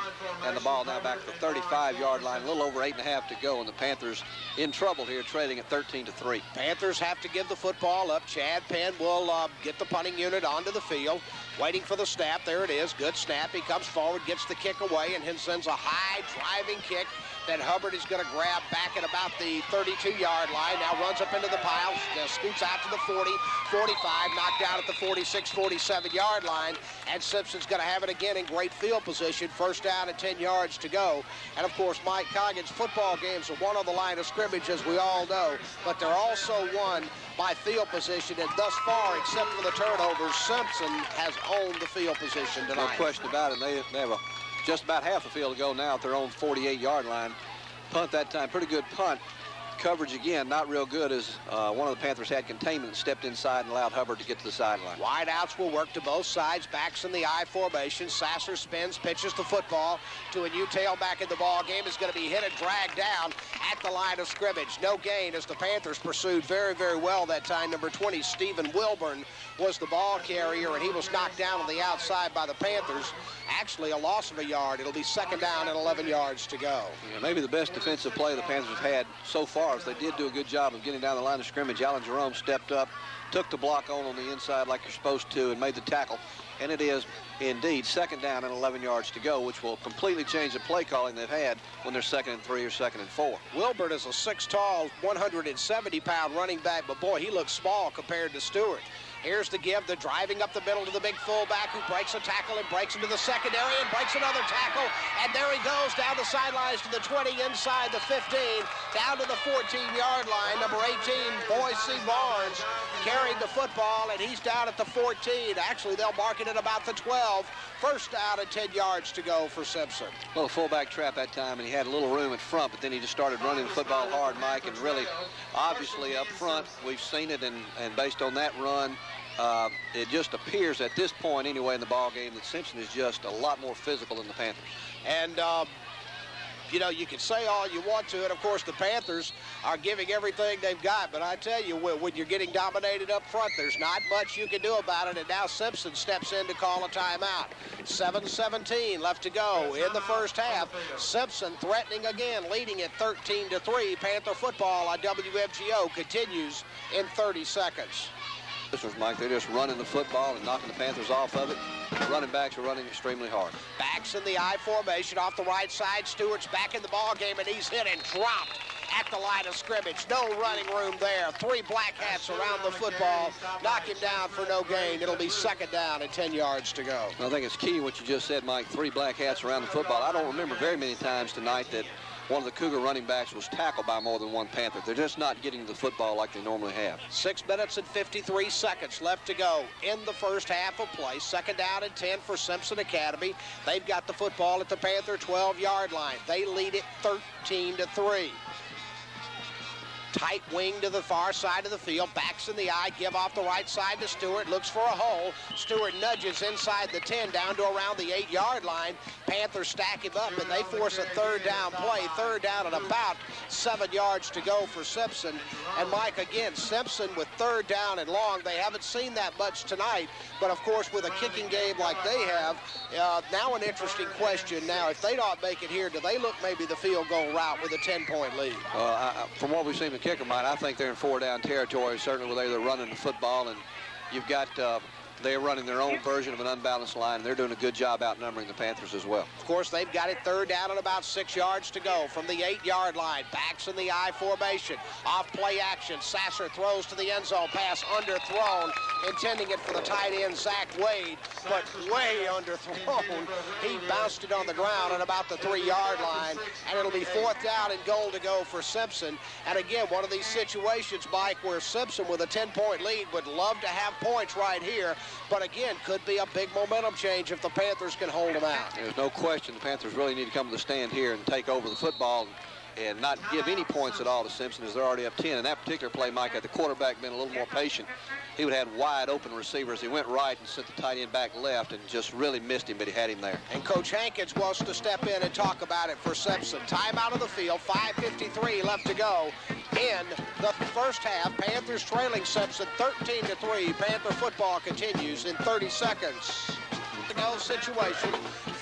and the ball now back to the 35-yard line, a little over 8.5 to go, and the Panthers in trouble here, trailing at 13-3. Panthers have to give the football up. Chad Penn will get the punting unit onto the field. Waiting for the snap. There it is. Good snap. He comes forward, gets the kick away, and sends a high driving kick that Hubbard is going to grab back at about the 32-yard line. Now runs up into the pile, scoots out to the 40, 45, knocked down at the 46, 47-yard line, and Simpson's going to have it again in great field position. First down and 10 yards to go. And of course, Mike Coggins, football games are won on the line of scrimmage, as we all know, but they're also won by field position, and thus far, except for the turnovers, Simpson has owned the field position tonight. No question about it. They have just about half a field to go now at their own 48-yard line. Punt that time, pretty good punt. Coverage again, not real good, as one of the Panthers had containment and stepped inside and allowed Hubbard to get to the sideline. Wide outs will work to both sides. Backs in the I formation. Sasser spins, pitches the football to a new tailback in the ball game. Is going to be hit and dragged down at the line of scrimmage. No gain as the Panthers pursued very, very well that time. Number 20, Stephen Wilburn, was the ball carrier, and he was knocked down on the outside by the Panthers. Actually, a loss of a yard. It'll be second down and 11 yards to go. Yeah, maybe the best defensive play the Panthers have had so far, as they did do a good job of getting down the line of scrimmage. Alan Jerome stepped up, took the block on the inside like you're supposed to, and made the tackle. And it is indeed second down and 11 yards to go, which will completely change the play calling they've had when they're 2nd and 3 or 2nd and 4. Wilbert is a 6'tall", 170-pound running back, but boy, he looks small compared to Stewart. Here's the give, the driving up the middle to the big fullback, who breaks a tackle and breaks into the secondary and breaks another tackle. And there he goes down the sidelines to the 20, inside the 15, down to the 14-yard line. Number 18, Boise Barnes, carried the football, and he's down at the 14. Actually, they'll mark it at about the 12. First down and 10 yards to go for Simpson. Well, a fullback trap that time, and he had a little room in front, but then he just started running the football hard, Mike, and really, obviously up front, we've seen it, and based on that run, it just appears at this point anyway in the ball game that Simpson is just a lot more physical than the Panthers. And you know, you can say all you want to, and of course the Panthers are giving everything they've got, but I tell you, when you're getting dominated up front, there's not much you can do about it. And now Simpson steps in to call a timeout. 7:17 left to go in the first half. Simpson threatening again, leading at 13-3. Panther football on WFGO continues in 30 seconds. This was, Mike, they're just running the football and knocking the Panthers off of it. The running backs are running extremely hard. Backs in the I formation off the right side. Stewart's back in the ball game, and he's hit and dropped at the line of scrimmage. No running room there. 3 black hats around the football. Knock him down for no gain. It'll be second down and 10 yards to go. I think it's key what you just said, Mike. 3 black hats around the football. I don't remember very many times tonight that one of the Cougar running backs was tackled by more than one Panther. They're just not getting the football like they normally have. 6 minutes and 53 seconds left to go in the first half of play. Second down and 10 for Simpson Academy. They've got the football at the Panther 12-yard line. They lead it 13-3. Tight wing to the far side of the field. Backs in the eye. Give off the right side to Stewart. Looks for a hole. Stewart nudges inside the 10 down to around the 8-yard line. Panthers stack him up, and they force a third down play. Third down and about 7 yards to go for Simpson. And Mike, again, Simpson with third down and long. They haven't seen that much tonight, but of course with a kicking game like they have, now an interesting question. Now, if they don't make it here, do they look maybe the field goal route with a 10-point lead? From what we've seen the kicker, Mike, I think they're in 4-down territory, certainly where they're running the football, and you've got they're running their own version of an unbalanced line, and they're doing a good job outnumbering the Panthers as well. Of course, they've got it third down and about 6 yards to go from the 8-yard line. Backs in the I formation. Off play action. Sasser throws to the end zone. Pass underthrown, intending it for the tight end, Zach Wade, but way underthrown. He bounced it on the ground at about the 3-yard line, and it'll be fourth down and goal to go for Simpson. And again, one of these situations, Mike, where Simpson with a 10-point lead would love to have points right here, but again, could be a big momentum change if the Panthers can hold them out. There's no question the Panthers really need to come to the stand here and take over the football and not give any points at all to Simpson, as they're already up 10. In that particular play, Mike, had the quarterback been a little more patient, he would have had wide open receivers. He went right and sent the tight end back left and just really missed him, but he had him there. And Coach Hankins wants to step in and talk about it for Simpson. Time out of the field, 5:53 left to go in the first half. Panthers trailing Simpson 13-3. Panther football continues in 30 seconds. To go situation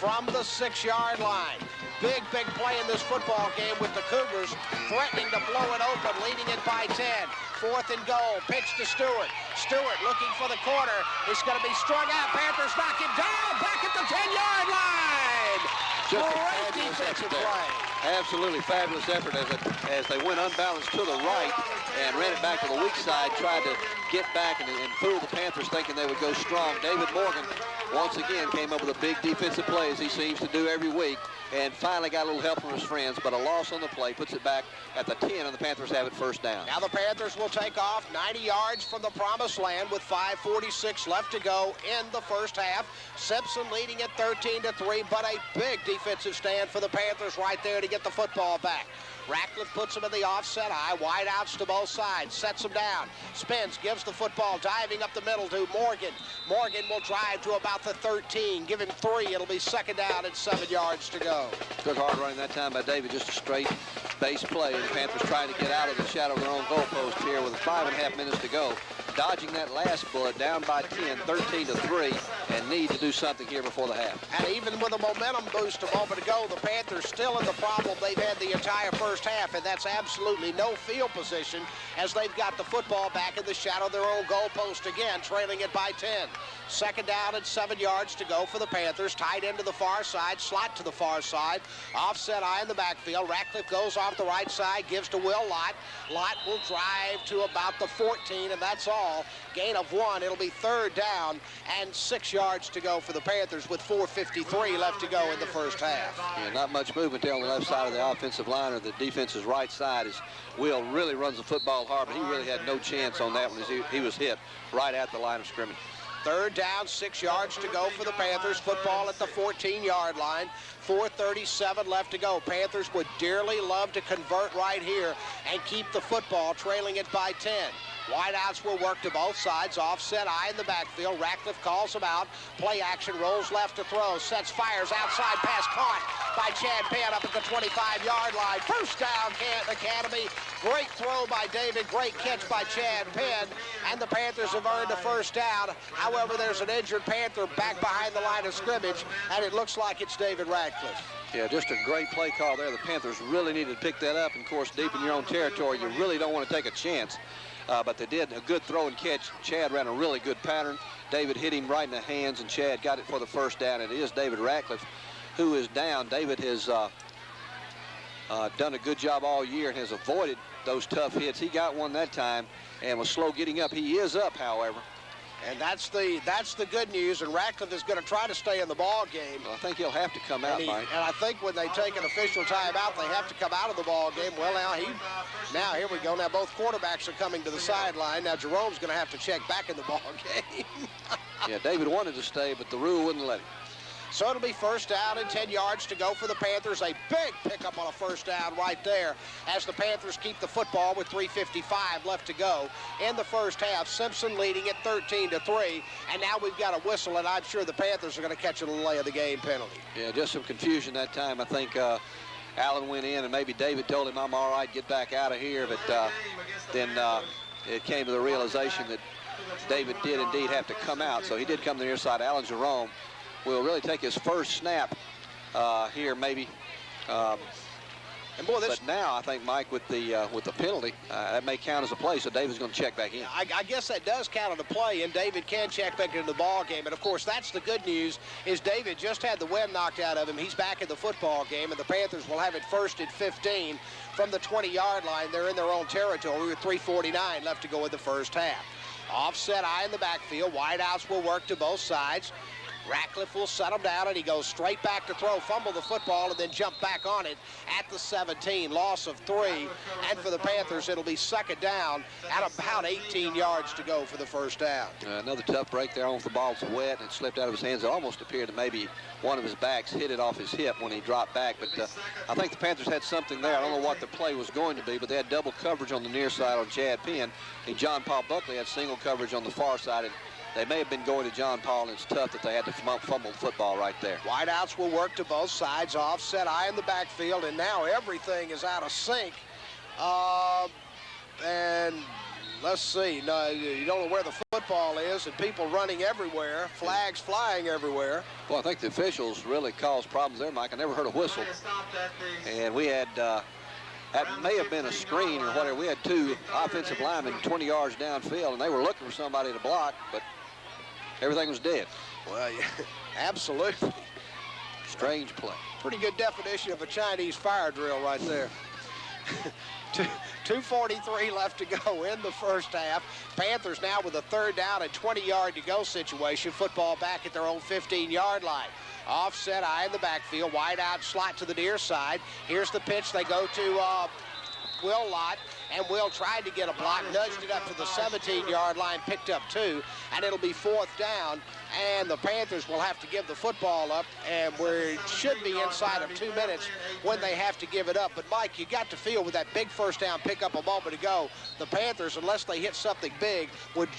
from the 6-yard line. Big play in this football game with the Cougars threatening to blow it open, leading it by 10. Fourth and goal, pitch to Stewart. Stewart looking for the corner. He's going to be strung out. Panthers knock him down, back at the 10-yard line. Great defensive play. Absolutely fabulous effort as they went unbalanced to the right and ran it back to the weak side, tried to get back and fool the Panthers thinking they would go strong. David Morgan once again came up with a big defensive play, as he seems to do every week, and finally got a little help from his friends, but a loss on the play puts it back at the 10, and the Panthers have it first down. Now the Panthers will take off 90 yards from the promised land with 5:46 left to go in the first half. Simpson leading at 13-3, but a big defensive stand for the Panthers right there to get the football back. Ratcliffe puts him in the offset eye, wide outs to both sides, sets him down, spins, gives the football, diving up the middle to Morgan. Morgan will drive to about the 13, give him 3. It'll be second down and 7 yards to go. Good hard running that time by David, just a straight base play. The Panthers trying to get out of the shadow of their own goalpost here with 5.5 minutes to go. Dodging that last bullet, down by 10, 13-3, and need to do something here before the half. And even with a momentum boost a moment ago, the Panthers still in the problem they've had the entire first half, and that's absolutely no field position as they've got the football back in the shadow of their own goalpost again, trailing it by 10. Second down and 7 yards to go for the Panthers. Tight end to the far side, slot to the far side. Offset eye in the backfield. Ratcliffe goes off the right side, gives to Will Lott. Lott will drive to about the 14, and that's all. Gain of 1. It'll be third down and 6 yards to go for the Panthers with 4:53 left to go in the first half. Yeah, not much movement there on the left side of the offensive line or the defense's right side, as Will really runs the football hard, but he really had no chance on that one as he was hit right at the line of scrimmage. Third down, 6 yards to go for the Panthers. Football at the 14-yard line. 4:37 left to go. Panthers would dearly love to convert right here and keep the football, trailing it by 10. Wideouts will work to both sides. Offset eye in the backfield. Ratcliffe calls him out. Play action, rolls left to throw. Sets, fires outside. Pass caught by Chad Penn up at the 25-yard line. First down, Canton Academy. Great throw by David. Great catch by Chad Penn. And the Panthers have earned a first down. However, there's an injured Panther back behind the line of scrimmage, and it looks like it's David Ratcliffe. Yeah, just a great play call there. The Panthers really needed to pick that up. And, of course, deep in your own territory, you really don't want to take a chance. But they did a good throw and catch. Chad ran a really good pattern. David hit him right in the hands, and Chad got it for the first down. And it is David Ratcliffe who is down. David has done a good job all year and has avoided those tough hits. He got one that time and was slow getting up. He is up, however. And that's the good news, and Ratcliffe is going to try to stay in the ball game. Well, I think he'll have to come out, Mike. And I think when they take an official timeout, they have to come out of the ball game. Well, now here we go. Now both quarterbacks are coming to the sideline. Now Jerome's going to have to check back in the ball game. Yeah, David wanted to stay, but the rule wouldn't let him. So it'll be first down and 10 yards to go for the Panthers. A big pickup on a first down right there as the Panthers keep the football with 3:55 left to go in the first half. Simpson leading at 13-3, and now we've got a whistle, and I'm sure the Panthers are going to catch a delay of the game penalty. Yeah, just some confusion that time. I think Allen went in, and maybe David told him, I'm all right, get back out of here. But then it came to the realization that David did indeed have to come out. So he did come to the near side. Alan Jerome will really take his first snap here, maybe. And boy, but now I think, Mike, with the penalty, that may count as a play. So David's going to check back in. I guess that does count as a play, and David can check back into the ball game. And of course, that's the good news. Is David just had the wind knocked out of him. He's back in the football game, and the Panthers will have it first and 15 from the 20-yard line. They're in their own territory with 3:49 left to go in the first half. Offset eye in the backfield. Wideouts will work to both sides. Ratcliffe will set him down, and he goes straight back to throw, fumble the football, and then jump back on it at the 17. Loss of 3. And for the Panthers, it'll be second down at about 18 yards to go for the first down. Another tough break there on the ball. It's wet, and it slipped out of his hands. It almost appeared that maybe one of his backs hit it off his hip when he dropped back. But I think the Panthers had something there. I don't know what the play was going to be, but they had double coverage on the near side on Chad Penn. And John Paul Buckley had single coverage on the far side. And they may have been going to John Paul, and it's tough that they had to fumble the football right there. Wideouts will work to both sides. Offset eye in the backfield, and now everything is out of sync. And let's see. No, you don't know where the football is, and people running everywhere, flags flying everywhere. Well, I think the officials really caused problems there, Mike. I never heard a whistle. And we had, that may have been a screen or whatever. We had two offensive linemen 20 yards downfield, and they were looking for somebody to block, but everything was dead. Well, yeah, absolutely. Strange play. Pretty good definition of a Chinese fire drill right there. 2:43 left to go in the first half. Panthers now with a third down and 20-yard to go situation. Football back at their own 15-yard line. Offset eye in the backfield. Wide out slot to the near side. Here's the pitch. They go to Will Lott, and Will tried to get a block, nudged it up to the 17-yard line, picked up 2, and it'll be fourth down, and the Panthers will have to give the football up, and we should be inside of 2 minutes when they have to give it up. But Mike, you got to feel with that big first down pickup a moment ago, the Panthers, unless they hit something big, would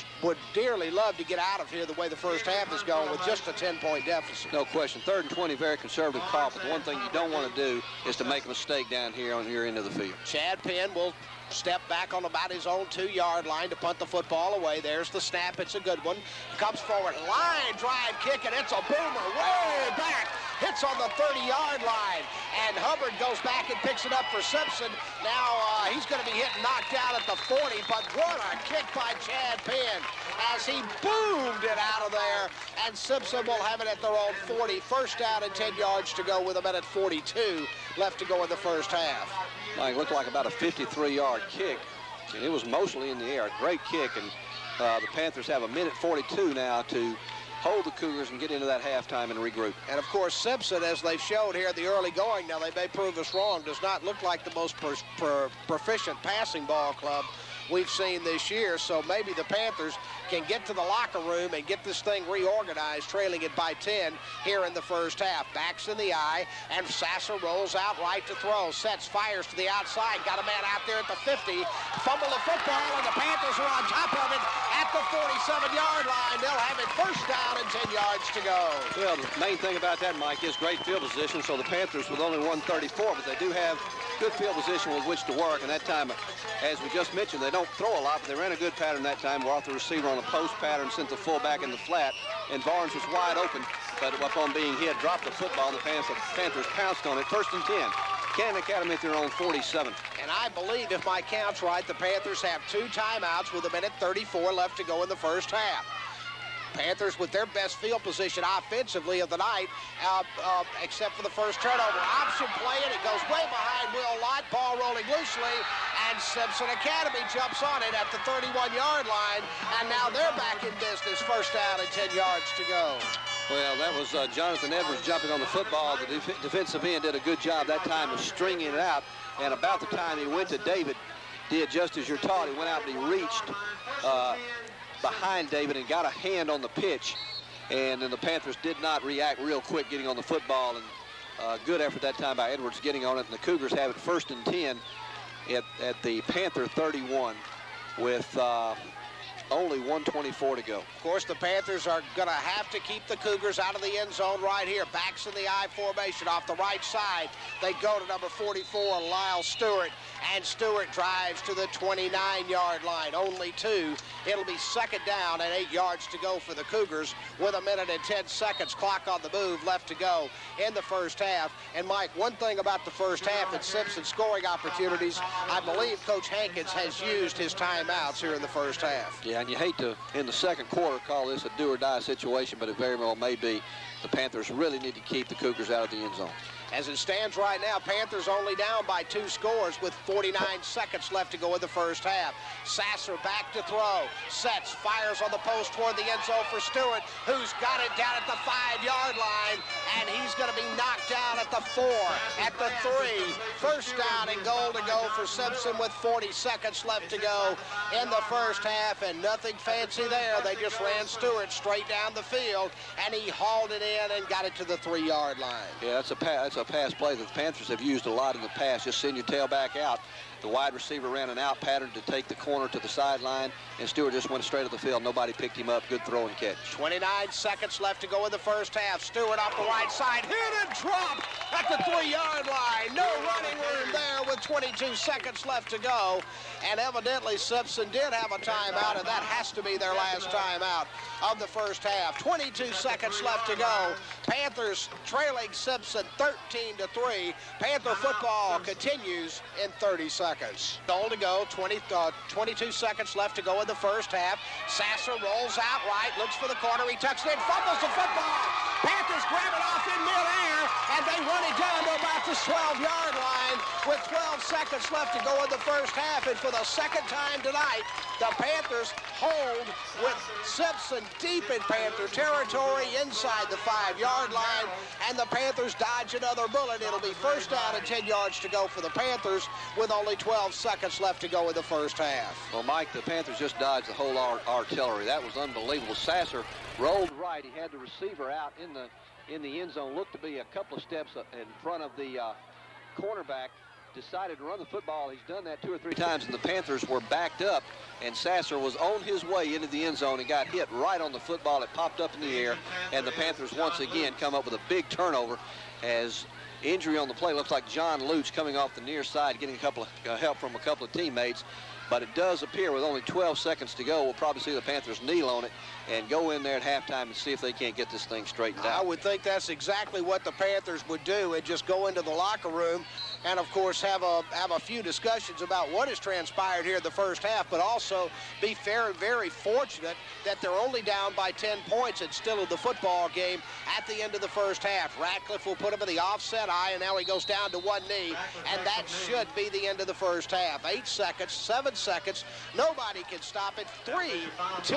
dearly love to get out of here the way the first half is going with just a 10-point deficit. No question. 3rd and 20, very conservative call, but the one thing you don't want to do is to make a mistake down here on your end of the field. Chad Penn will step back on about his own 2-yard line to punt the football away. There's the snap. It's a good one. Comes forward. Line drive kick, and it's a boomer way back. Hits on the 30-yard line. And Hubbard goes back and picks it up for Simpson. Now he's going to be hit and knocked down at the 40, but what a kick by Chad Penn as he boomed it out of there. And Simpson will have it at their own 40. First down and 10 yards to go with a minute 42 left to go in the first half. It looked like about a 53-yard kick, and it was mostly in the air. A great kick, and the Panthers have a minute 42 now to hold the Cougars and get into that halftime and regroup. And, of course, Simpson, as they've showed here at the early going, now they may prove us wrong, does not look like the most proficient passing ball club we've seen this year. So maybe the Panthers can get to the locker room and get this thing reorganized, trailing it by 10 here in the first half. Backs in the eye, and Sasser rolls out right to throw. Sets, fires to the outside. Got a man out there at the 50. Fumble the football, and the Panthers are on top of it at the 47-yard line. They'll have it first down and 10 yards to go. Well, the main thing about that, Mike, is great field position. So the Panthers with only 134, but they do have good field position with which to work. And that time, as we just mentioned, they don't throw a lot, but they ran a good pattern that time. Brought the receiver on a post pattern, sent the fullback in the flat, and Barnes was wide open, but upon being hit, dropped the football, and the Panthers pounced on it. First and 10. Canton Academy at their own 47. And I believe, if my count's right, the Panthers have 2 timeouts with a minute 34 left to go in the first half. Panthers with their best field position offensively of the night, except for the first turnover. Option play, and it goes way behind Will Lott. Ball rolling loosely, and Simpson Academy jumps on it at the 31-yard line, and now they're back in business. First down and 10 yards to go. Well, that was Jonathan Edwards jumping on the football. The defensive end did a good job that time of stringing it out, and about the time he went to David, did just as you're taught. He went out and he reached behind David and got a hand on the pitch And then the Panthers did not react real quick getting on the football, and good effort that time by Edwards getting on it, and the Cougars have it 1st and 10 at the Panther 31 with only 1:24 to go. Of course, the Panthers are going to have to keep the Cougars out of the end zone right here. Backs in the I formation off the right side. They go to number 44, Lyle Stewart, and Stewart drives to the 29-yard line. Only 2. It'll be 2nd down and 8 yards to go for the Cougars with 1 minute and 10 seconds. Clock on the move left to go in the first half. And, Mike, one thing about the first half and Simpson scoring opportunities, I believe Coach Hankins has used his timeouts here in the first half. Yeah, and you hate to, in the second quarter, call this a do-or-die situation, but it very well may be. The Panthers really need to keep the Cougars out of the end zone. As it stands right now, Panthers only down by 2 scores with 49 seconds left to go in the first half. Sasser back to throw. Sets, fires on the post toward the end zone for Stewart, who's got it down at the 5-yard line, and he's going to be knocked down at the 4, at the 3. First down and goal to go for Simpson with 40 seconds left to go in the first half, and nothing fancy there. They just ran Stewart straight down the field, and he hauled it in and got it to the 3-yard line. Yeah, that's a pass play that the Panthers have used a lot in the past. Just send your tailback out. The wide receiver ran an out pattern to take the corner to the sideline, and Stewart just went straight to the field. Nobody picked him up. Good throw and catch. 29 seconds left to go in the first half. Stewart off the right side, hit and drop at the 3-yard line. No running room there with 22 seconds left to go. And evidently Simpson did have a timeout, and that has to be their last timeout of the first half. 22 seconds left to go. Panthers trailing Simpson 13-3. Panther football continues in 30 seconds. Goal to go, 22 seconds left to go in the first half. Sasser rolls out right, looks for the corner, he tucks it in, fumbles the football. Panthers grab it off in midair, and they run it down to about the 12-yard line with 12 seconds left to go in the first half. And for the second time tonight, the Panthers hold with Simpson deep in Panther territory inside the 5-yard line, and the Panthers dodge another bullet. It'll be first down and 10 yards to go for the Panthers with only 12 seconds left to go in the first half. Well, Mike, the Panthers just dodged the whole artillery. That was unbelievable. Sasser rolled right. He had the receiver out in the end zone, looked to be a couple of steps in front of the cornerback. Decided to run the football. He's done that 2 or 3 times, and the Panthers were backed up, and Sasser was on his way into the end zone and got hit right on the football. It popped up in the air, and the Panthers once again come up with a big turnover as injury on the play. Looks like John Lutz coming off the near side, getting a couple of help from a couple of teammates. But it does appear with only 12 seconds to go, we'll probably see the Panthers kneel on it and go in there at halftime and see if they can't get this thing straightened out. I would think that's exactly what the Panthers would do, and just go into the locker room and, of course, have a few discussions about what has transpired here in the first half, but also be very fortunate that they're only down by 10 points and still in the football game at the end of the first half. Ratcliffe will put him in the offset eye, and now he goes down to one knee, and that should be the end of the first half. 8 seconds, 7 seconds. Nobody can stop it. 3, 2,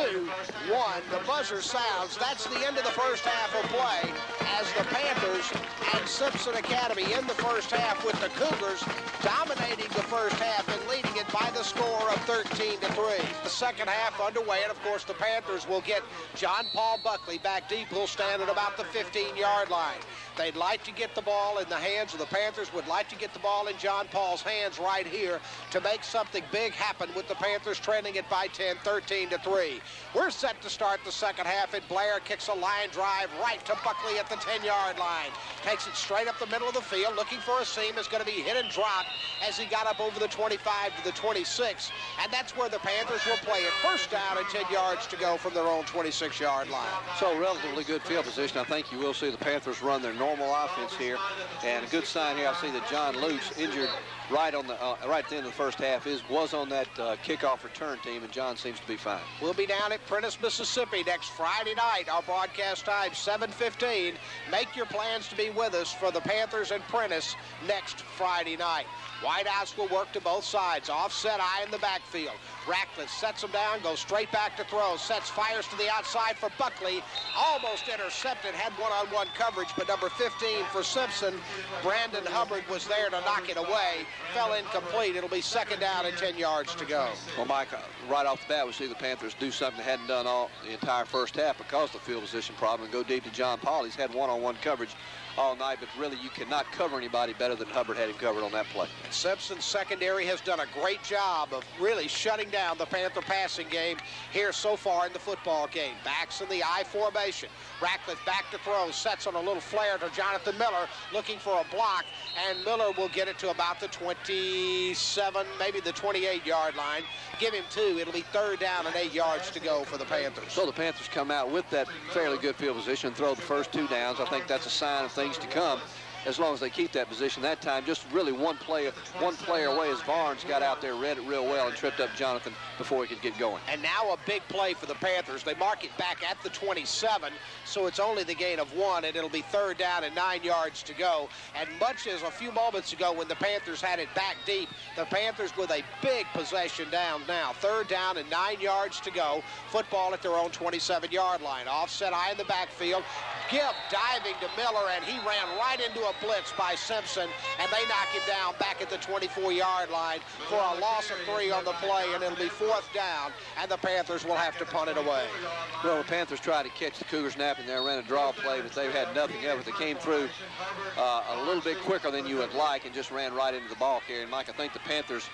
1. The buzzer sounds. That's the end of the first half of play as the Panthers and Simpson Academy in the first half with the Cougars dominating the first half and leading it by the score of 13-3. The second half underway, and of course the Panthers will get John Paul Buckley back deep. He'll stand at about the 15-yard line. They'd like to get the ball in the hands of the Panthers, would like to get the ball in John Paul's hands right here to make something big happen with the Panthers trailing it by 10, 13-3. We're set to start the second half, and Blair kicks a line drive right to Buckley at the 10-yard line. Takes it straight up the middle of the field, looking for a seam. Is going to be hit and dropped as he got up over the 25 to the 26, and that's where the Panthers will play it. First down and 10 yards to go from their own 26-yard line. So relatively good field position. I think you will see the Panthers run their normal offense here, and a good sign here. I see that John Lutz, injured right on the right at the end of the first half, was on that kickoff return team, and John seems to be fine. We'll be down at Prentice, Mississippi next Friday night. Our broadcast time 7:15. Make your plans to be with us for the Panthers and Prentice next Friday night. Wideouts will work to both sides. Offset eye in the backfield. Ratcliffe sets him down, goes straight back to throw. Sets, fires to the outside for Buckley. Almost intercepted, had one-on-one coverage, but number 15 for Simpson, Brandon Hubbard, was there to knock it away. Fell incomplete. It'll be second down and 10 yards to go. Well, Mike, right off the bat, we see the Panthers do something they hadn't done all the entire first half because of the field position problem, and go deep to John Paul. He's had one-on-one coverage all night, but really you cannot cover anybody better than Hubbard had him covered on that play. Simpson's secondary has done a great job of really shutting down the Panther passing game here so far in the football game. Backs in the I formation. Ratcliffe back to throw, sets on a little flare to Jonathan Miller, looking for a block, and Miller will get it to about the 27, maybe the 28-yard line. Give him 2. It'll be third down and 8 yards to go for the Panthers. So the Panthers come out with that fairly good field position and throw the first 2 downs. I think that's a sign of things to come as long as they keep that position. That time, just really one player away as Barnes got out there, read it real well, and tripped up Jonathan before he could get going. And now a big play for the Panthers. They mark it back at the 27, so it's only the gain of 1, and it'll be third down and 9 yards to go. And much as a few moments ago when the Panthers had it back deep, the Panthers with a big possession down now. Third down and 9 yards to go. Football at their own 27-yard line. Offset eye in the backfield. Gibb diving to Miller, and he ran right into a blitz by Simpson, and they knock him down back at the 24-yard line for a loss of 3 on the play, and it'll be fourth down, and the Panthers will have to punt it away. Well, the Panthers tried to catch the Cougars napping there, ran a draw play, but they had nothing of it. They came through a little bit quicker than you would like and just ran right into the ball carrier. And, Mike, I think the Panthers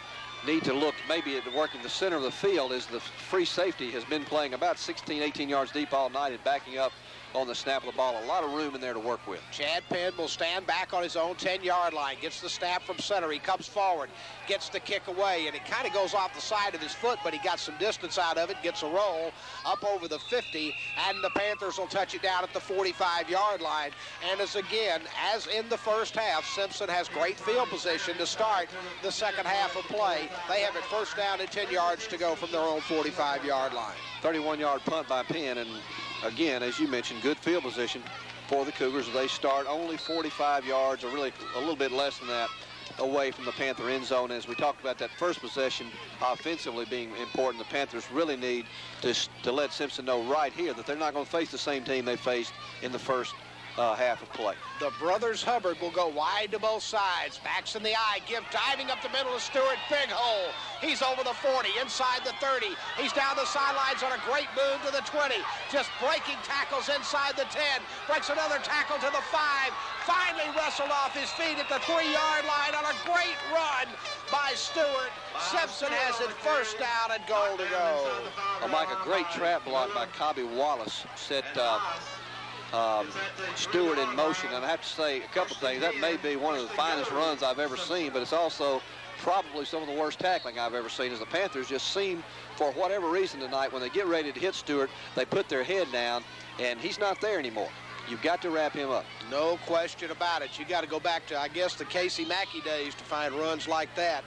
need to look maybe at working the center of the field, as the free safety has been playing about 16, 18 yards deep all night and backing up on the snap of the ball. A lot of room in there to work with. Chad Penn will stand back on his own 10-yard line, gets the snap from center. He comes forward, gets the kick away, and it kind of goes off the side of his foot, but he got some distance out of it, gets a roll up over the 50, and the Panthers will touch it down at the 45-yard line. And as in the first half, Simpson has great field position to start the second half of play. They have it first down and 10 yards to go from their own 45-yard line. 31-yard punt by Penn, and again, as you mentioned, good field position for the Cougars. They start only 45 yards, or really a little bit less than that, away from the Panther end zone. As we talked about that first possession offensively being important, the Panthers really need to let Simpson know right here that they're not going to face the same team they faced in the first half of play. The brothers Hubbard will go wide to both sides. Backs in the eye. Gibb diving up the middle of Stewart. Big hole. He's over the 40, inside the 30. He's down the sidelines on a great move to the 20. Just breaking tackles inside the 10. Breaks another tackle to the 5. Finally wrestled off his feet at the 3-yard line on a great run by Stewart. Simpson has it first down and goal to go. Oh, Mike, a great trap block by Cobby Wallace set Stewart in motion. And I have to say a couple things. That may be one of the finest runs I've ever seen, but it's also probably some of the worst tackling I've ever seen, as the Panthers just seem, for whatever reason tonight, when they get ready to hit Stewart, they put their head down, and he's not there anymore. You've got to wrap him up. No question about it. You got to go back to, I guess, the Casey Mackey days to find runs like that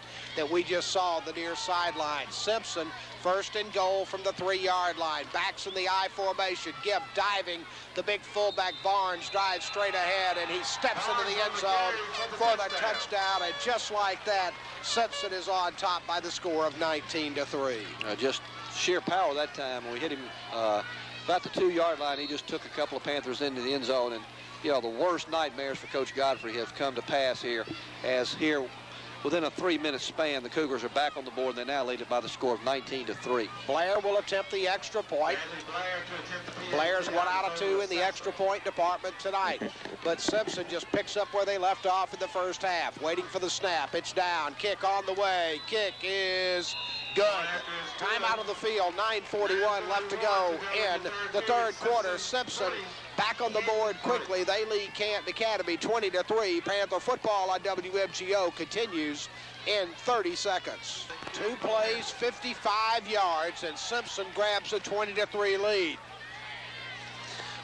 we just saw on the near sideline. Simpson, first and goal from the 3-yard line. Backs in the I formation. Gibb diving. The big fullback Barnes drives straight ahead, and he steps into the end zone for the touchdown. And just like that, Simpson is on top by the score of 19-3. Just sheer power that time. When we hit him about the 2-yard line, he just took a couple of Panthers into the end zone. And, you know, the worst nightmares for Coach Godfrey have come to pass here, as here within a 3-minute span, the Cougars are back on the board, and they now lead it by the score of 19-3. Blair will attempt the extra point. Blair's 1 out of 2 in the extra point department tonight. But Simpson just picks up where they left off in the first half. Waiting for the snap. It's down. Kick on the way. Kick is good. Time out of the field. 9:41 left to go in the third quarter. Simpson back on the board quickly. They lead Canton Academy 20-3. Panther football on WMGO continues in 30 seconds. 2 plays, 55 yards, and Simpson grabs a 20-3 lead.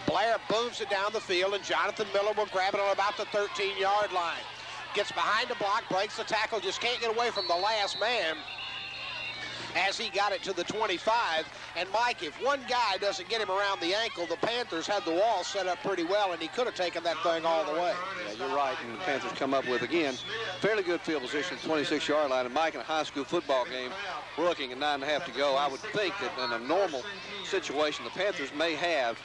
Blair booms it down the field, and Jonathan Miller will grab it on about the 13-yard line. Gets behind the block, breaks the tackle, just can't get away from the last man. as he got it to the 25. And Mike, if one guy doesn't get him around the ankle, the Panthers had the wall set up pretty well, and he could have taken that thing all the way. Yeah, you're right. And the Panthers come up with, again, fairly good field position at the 26-yard line. And Mike, in a high school football game, we're looking at 9.5 to go. I would think that in a normal situation, the Panthers may have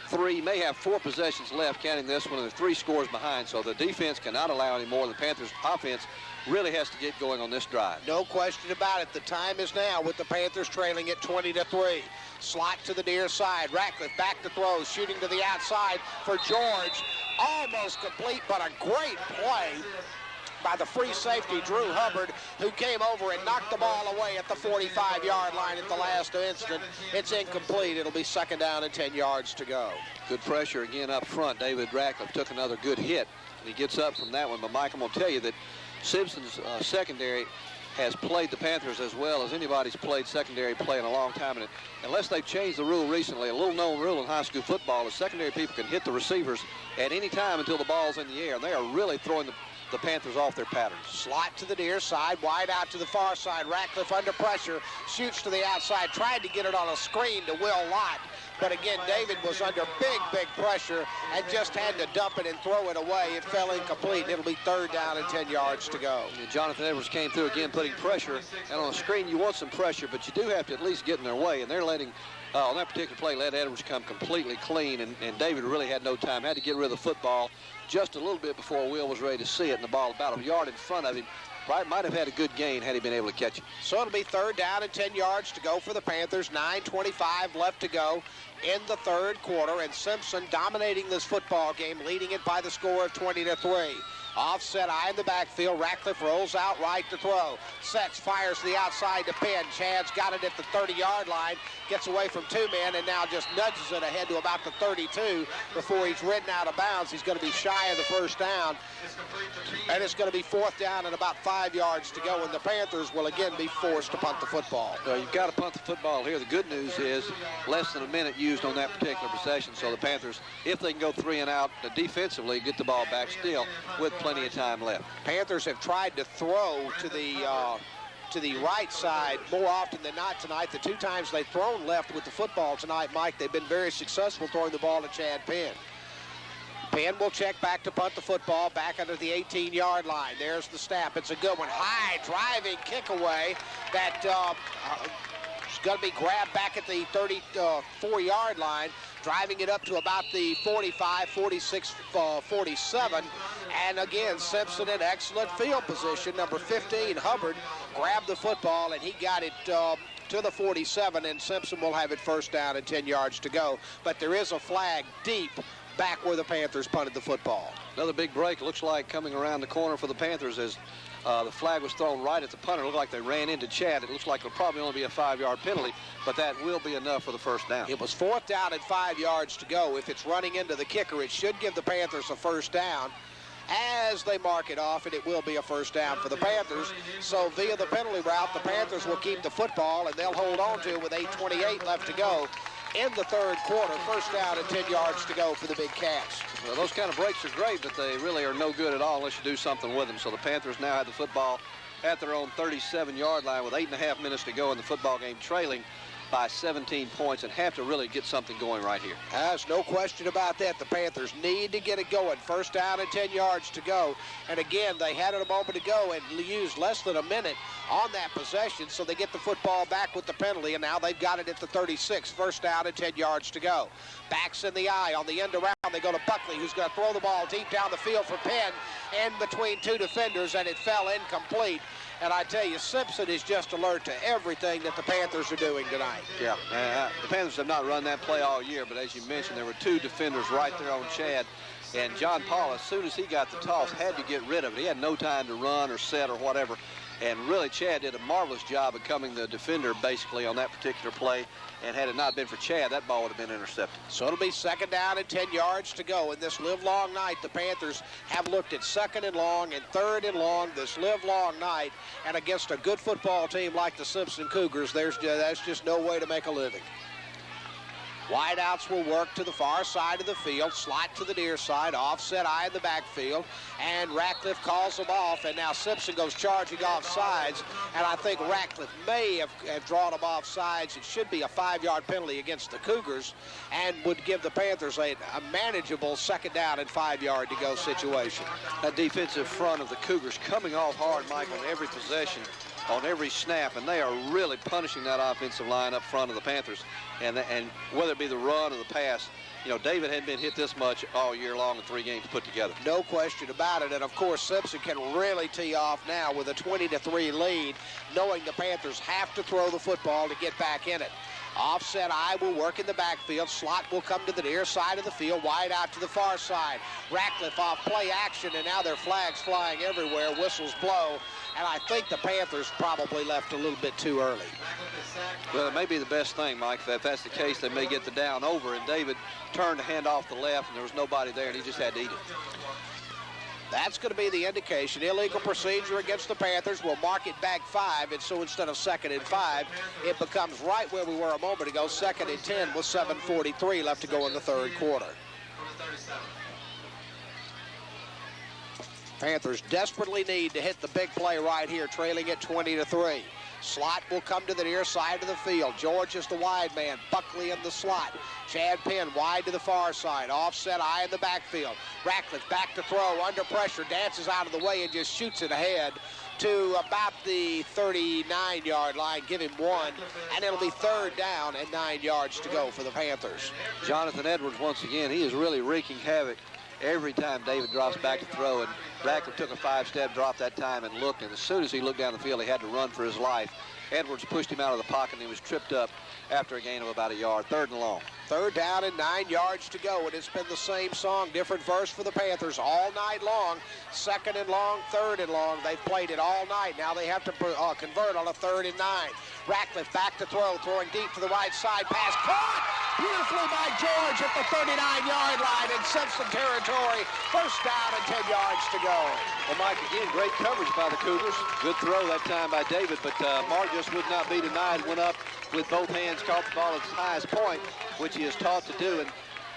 4 possessions left, counting this one, and they're 3 scores behind. So the defense cannot allow any more. The Panthers' offense really has to get going on this drive. No question about it. The time is now with the Panthers trailing at 20-3. Slot to the near side. Ratcliffe back to throw, shooting to the outside for George. Almost complete, but a great play by the free safety, Drew Hubbard, who came over and knocked the ball away at the 45-yard line at the last instant. It's incomplete. It'll be second down and 10 yards to go. Good pressure again up front. David Ratcliffe took another good hit, and he gets up from that one. But, Mike, I'm going to tell you that Simpson's secondary has played the Panthers as well as anybody's played secondary play in a long time. And unless they've changed the rule recently, a little-known rule in high school football is secondary people can hit the receivers at any time until the ball's in the air. And they are really throwing the Panthers off their patterns. Slot to the near side, wide out to the far side. Ratcliffe under pressure, shoots to the outside, tried to get it on a screen to Will Lott. But again, David was under big pressure and just had to dump it and throw it away. It fell incomplete. It'll be third down and 10 yards to go. And Jonathan Edwards came through again, putting pressure. And on a screen, you want some pressure, but you do have to at least get in their way. And they're letting, on that particular play, let Edwards come completely clean. And David really had no time. Had to get rid of the football just a little bit before Will was ready to see it. And the ball about a yard in front of him. Might have had a good gain had he been able to catch it. So it'll be third down and 10 yards to go for the Panthers. 9:25 left to go in the third quarter, and Simpson dominating this football game, leading it by the score of 20-3. Offset eye in the backfield. Ratcliffe rolls out right to throw. Sets, fires to the outside to Penn. Chad's got it at the 30-yard line. Gets away from 2 men and now just nudges it ahead to about the 32 before he's ridden out of bounds. He's going to be shy of the first down. And it's going to be fourth down and about 5 yards to go, and the Panthers will again be forced to punt the football. You've got to punt the football here. The good news is less than a minute used on that particular possession. So the Panthers, if they can go 3 and out defensively, get the ball back still with plenty of time left. Panthers have tried to throw to the right side more often than not tonight. The 2 times they've thrown left with the football tonight, Mike, they've been very successful throwing the ball to Chad Penn. Penn will check back to punt the football back under the 18-yard line. There's the snap. It's a good one. High driving kick away that is going to be grabbed back at the 34-yard line, driving it up to about the 45, 46, 47. And again, Simpson in excellent field position. Number 15, Hubbard, grabbed the football, and he got it to the 47, and Simpson will have it first down and 10 yards to go. But there is a flag deep back where the Panthers punted the football. Another big break, looks like, coming around the corner for the Panthers as the flag was thrown right at the punter. It looked like they ran into Chad. It looks like it'll probably only be a 5-yard penalty, but that will be enough for the first down. It was fourth down and 5 yards to go. If it's running into the kicker, it should give the Panthers a first down as they mark it off, and it will be a first down for the Panthers. So via the penalty route, the Panthers will keep the football, and they'll hold on to it with 8:28 left to go in the third quarter. First down and 10 yards to go for the Big Cats. Well, those kind of breaks are great, but they really are no good at all unless you do something with them. So the Panthers now have the football at their own 37-yard line with 8.5 minutes to go in the football game, trailing by 17 points, and have to really get something going right here. There's no question about that. The Panthers need to get it going. First down and 10 yards to go. And again, they had it a moment ago and used less than a minute on that possession, so they get the football back with the penalty, and now they've got it at the 36. First down and 10 yards to go. Backs in the eye on the end around. They go to Buckley, who's going to throw the ball deep down the field for Penn, in between 2 defenders, and it fell incomplete. And I tell you, Simpson is just alert to everything that the Panthers are doing tonight. Yeah, the Panthers have not run that play all year, but as you mentioned, there were 2 defenders right there on Chad. And John Paul, as soon as he got the toss, had to get rid of it. He had no time to run or set or whatever. And really, Chad did a marvelous job of becoming the defender, basically, on that particular play. And had it not been for Chad, that ball would have been intercepted. So it'll be second down and 10 yards to go. In this live-long night, the Panthers have looked at second and long and third and long this live-long night. And against a good football team like the Simpson Cougars, that's just no way to make a living. Wideouts will work to the far side of the field, slot to the near side, offset eye in the backfield, and Ratcliffe calls them off, and now Simpson goes charging off sides, and I think Ratcliffe may have drawn them off sides. It should be a 5-yard penalty against the Cougars and would give the Panthers a manageable 2nd down and 5-yard to go situation. That defensive front of the Cougars coming off hard, Mike, on every possession, on every snap, and they are really punishing that offensive line up front of the Panthers. And whether it be the run or the pass, you know, David hadn't been hit this much all year long in 3 games put together. No question about it. And of course, Simpson can really tee off now with a 20-3 lead, knowing the Panthers have to throw the football to get back in it. Offset eye will work in the backfield. Slot will come to the near side of the field, wide out to the far side. Ratcliffe off play action, and now there are flags flying everywhere, whistles blow, and I think the Panthers probably left a little bit too early. Well, it may be the best thing, Mike. If that's the case, they may get the down over, and David turned the hand off the left, and there was nobody there, and he just had to eat it. That's going to be the indication. Illegal procedure against the Panthers. Will mark it back 5, and so instead of 2nd and 5, it becomes right where we were a moment ago, 2nd and 10 with 7:43 left to go in the 3rd quarter. Panthers desperately need to hit the big play right here, trailing at 20-3. Slot will come to the near side of the field. George is the wide man. Buckley in the slot. Chad Penn wide to the far side. Offset eye in the backfield. Ratcliffe back to throw. Under pressure. Dances out of the way and just shoots it ahead to about the 39-yard line. Give him 1. And it'll be 3rd down and 9 yards to go for the Panthers. Jonathan Edwards, once again, he is really wreaking havoc every time David drops back to throw, and Ratcliffe took a 5-step drop that time and looked, and as soon as he looked down the field, he had to run for his life. Edwards pushed him out of the pocket, and he was tripped up after a gain of about a yard. 3rd and long. 3rd down and 9 yards to go, and it's been the same song, different verse for the Panthers all night long. 2nd and long, 3rd and long. They've played it all night. Now they have to convert on a 3rd and 9. Ratcliffe back to throw, throwing deep to the right side. Pass caught beautifully by George at the 39-yard line in Simpson territory. 1st down and 10 yards to go. Well, Mike, again, great coverage by the Cougars. Good throw that time by David, but Mark just would not be denied. Went up with both hands, caught the ball at its highest point, which he is taught to do. And,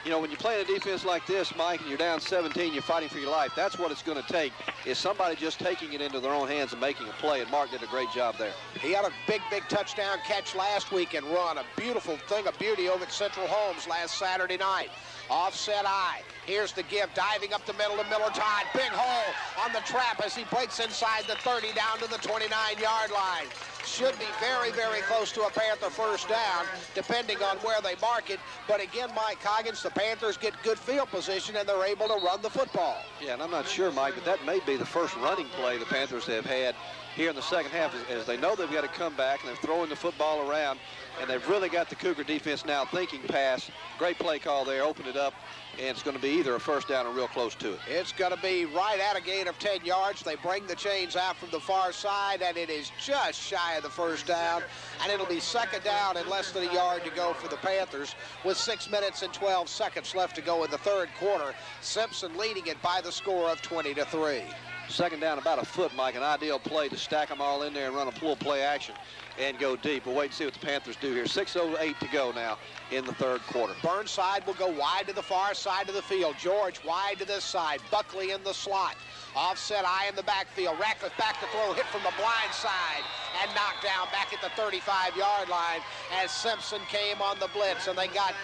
you know, when you're playing a defense like this, Mike, and you're down 17, you're fighting for your life, that's what it's going to take, is somebody just taking it into their own hands and making a play, and Mark did a great job there. He had a big touchdown catch last week and run a beautiful thing of beauty over at Central Holmes last Saturday night. Offset eye. Here's the give, diving up the middle to Miller Todd. Big hole on the trap as he breaks inside the 30 down to the 29-yard line. Should be very, very close to a Panther 1st down, depending on where they mark it. But again, Mike Coggins, the Panthers get good field position, and they're able to run the football. Yeah, and I'm not sure, Mike, but that may be the first running play the Panthers have had here in the 2nd half, as they know they've got to come back, and they're throwing the football around, and they've really got the Cougar defense now thinking pass. Great play call there, opened it up, and it's going to be either a 1st down or real close to it. It's going to be right at a gain of 10 yards. They bring the chains out from the far side, and it is just shy of the 1st down, and it'll be 2nd down and less than a yard to go for the Panthers with 6 minutes and 12 seconds left to go in the 3rd quarter. Simpson leading it by the score of 20-3. 2nd down, about a foot, Mike. An ideal play to stack them all in there and run a full play action and go deep. We'll wait and see what the Panthers do here. 6:08 to go now in the 3rd quarter. Burnside will go wide to the far side of the field. George wide to this side. Buckley in the slot. Offset eye in the backfield. Ratcliffe back to throw, hit from the blind side, and knocked down back at the 35-yard line as Simpson came on the blitz, and they got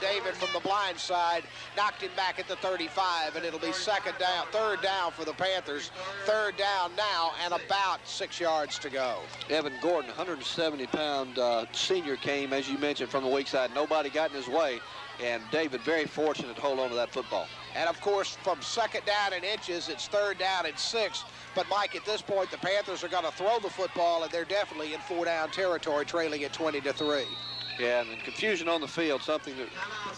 David from the blind side, knocked him back at the 35, and it'll be 3rd down for the Panthers. 3rd down now, and about 6 yards to go. Evan Gordon, 170-pound senior, came, as you mentioned, from the weak side. Nobody got in his way, and David very fortunate to hold on to that football. And, of course, from 2nd down and inches, it's 3rd down and 6. But, Mike, at this point, the Panthers are going to throw the football, and they're definitely in 4-down territory, trailing at 20-3. Yeah, and confusion on the field, something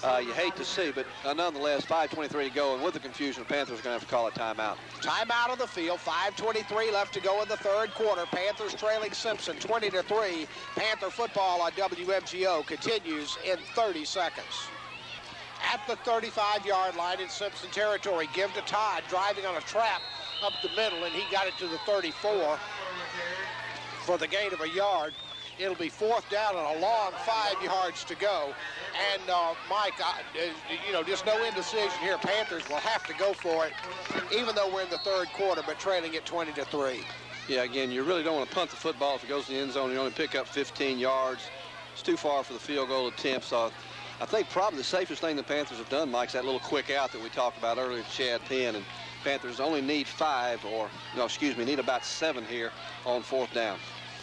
that you hate to see, but nonetheless, 5:23 to go, and with the confusion, the Panthers are going to have to call a timeout. Timeout on the field, 5:23 left to go in the 3rd quarter. Panthers trailing Simpson 20-3. Panther football on WMGO continues in 30 seconds. At the 35-yard line in Simpson territory, give to Todd, driving on a trap up the middle, and he got it to the 34 for the gain of a yard. it'll be 4th down and a long 5 yards to go. And Mike, just no indecision here. Panthers will have to go for it, even though we're in the 3rd quarter, but trailing at 20-3. Yeah, again, you really don't want to punt the football. If it goes to the end zone, you only pick up 15 yards. It's too far for the field goal attempt. So I think probably the safest thing the Panthers have done, Mike, is that little quick out that we talked about earlier, Chad Penn. And Panthers only need need about 7 here on 4th down.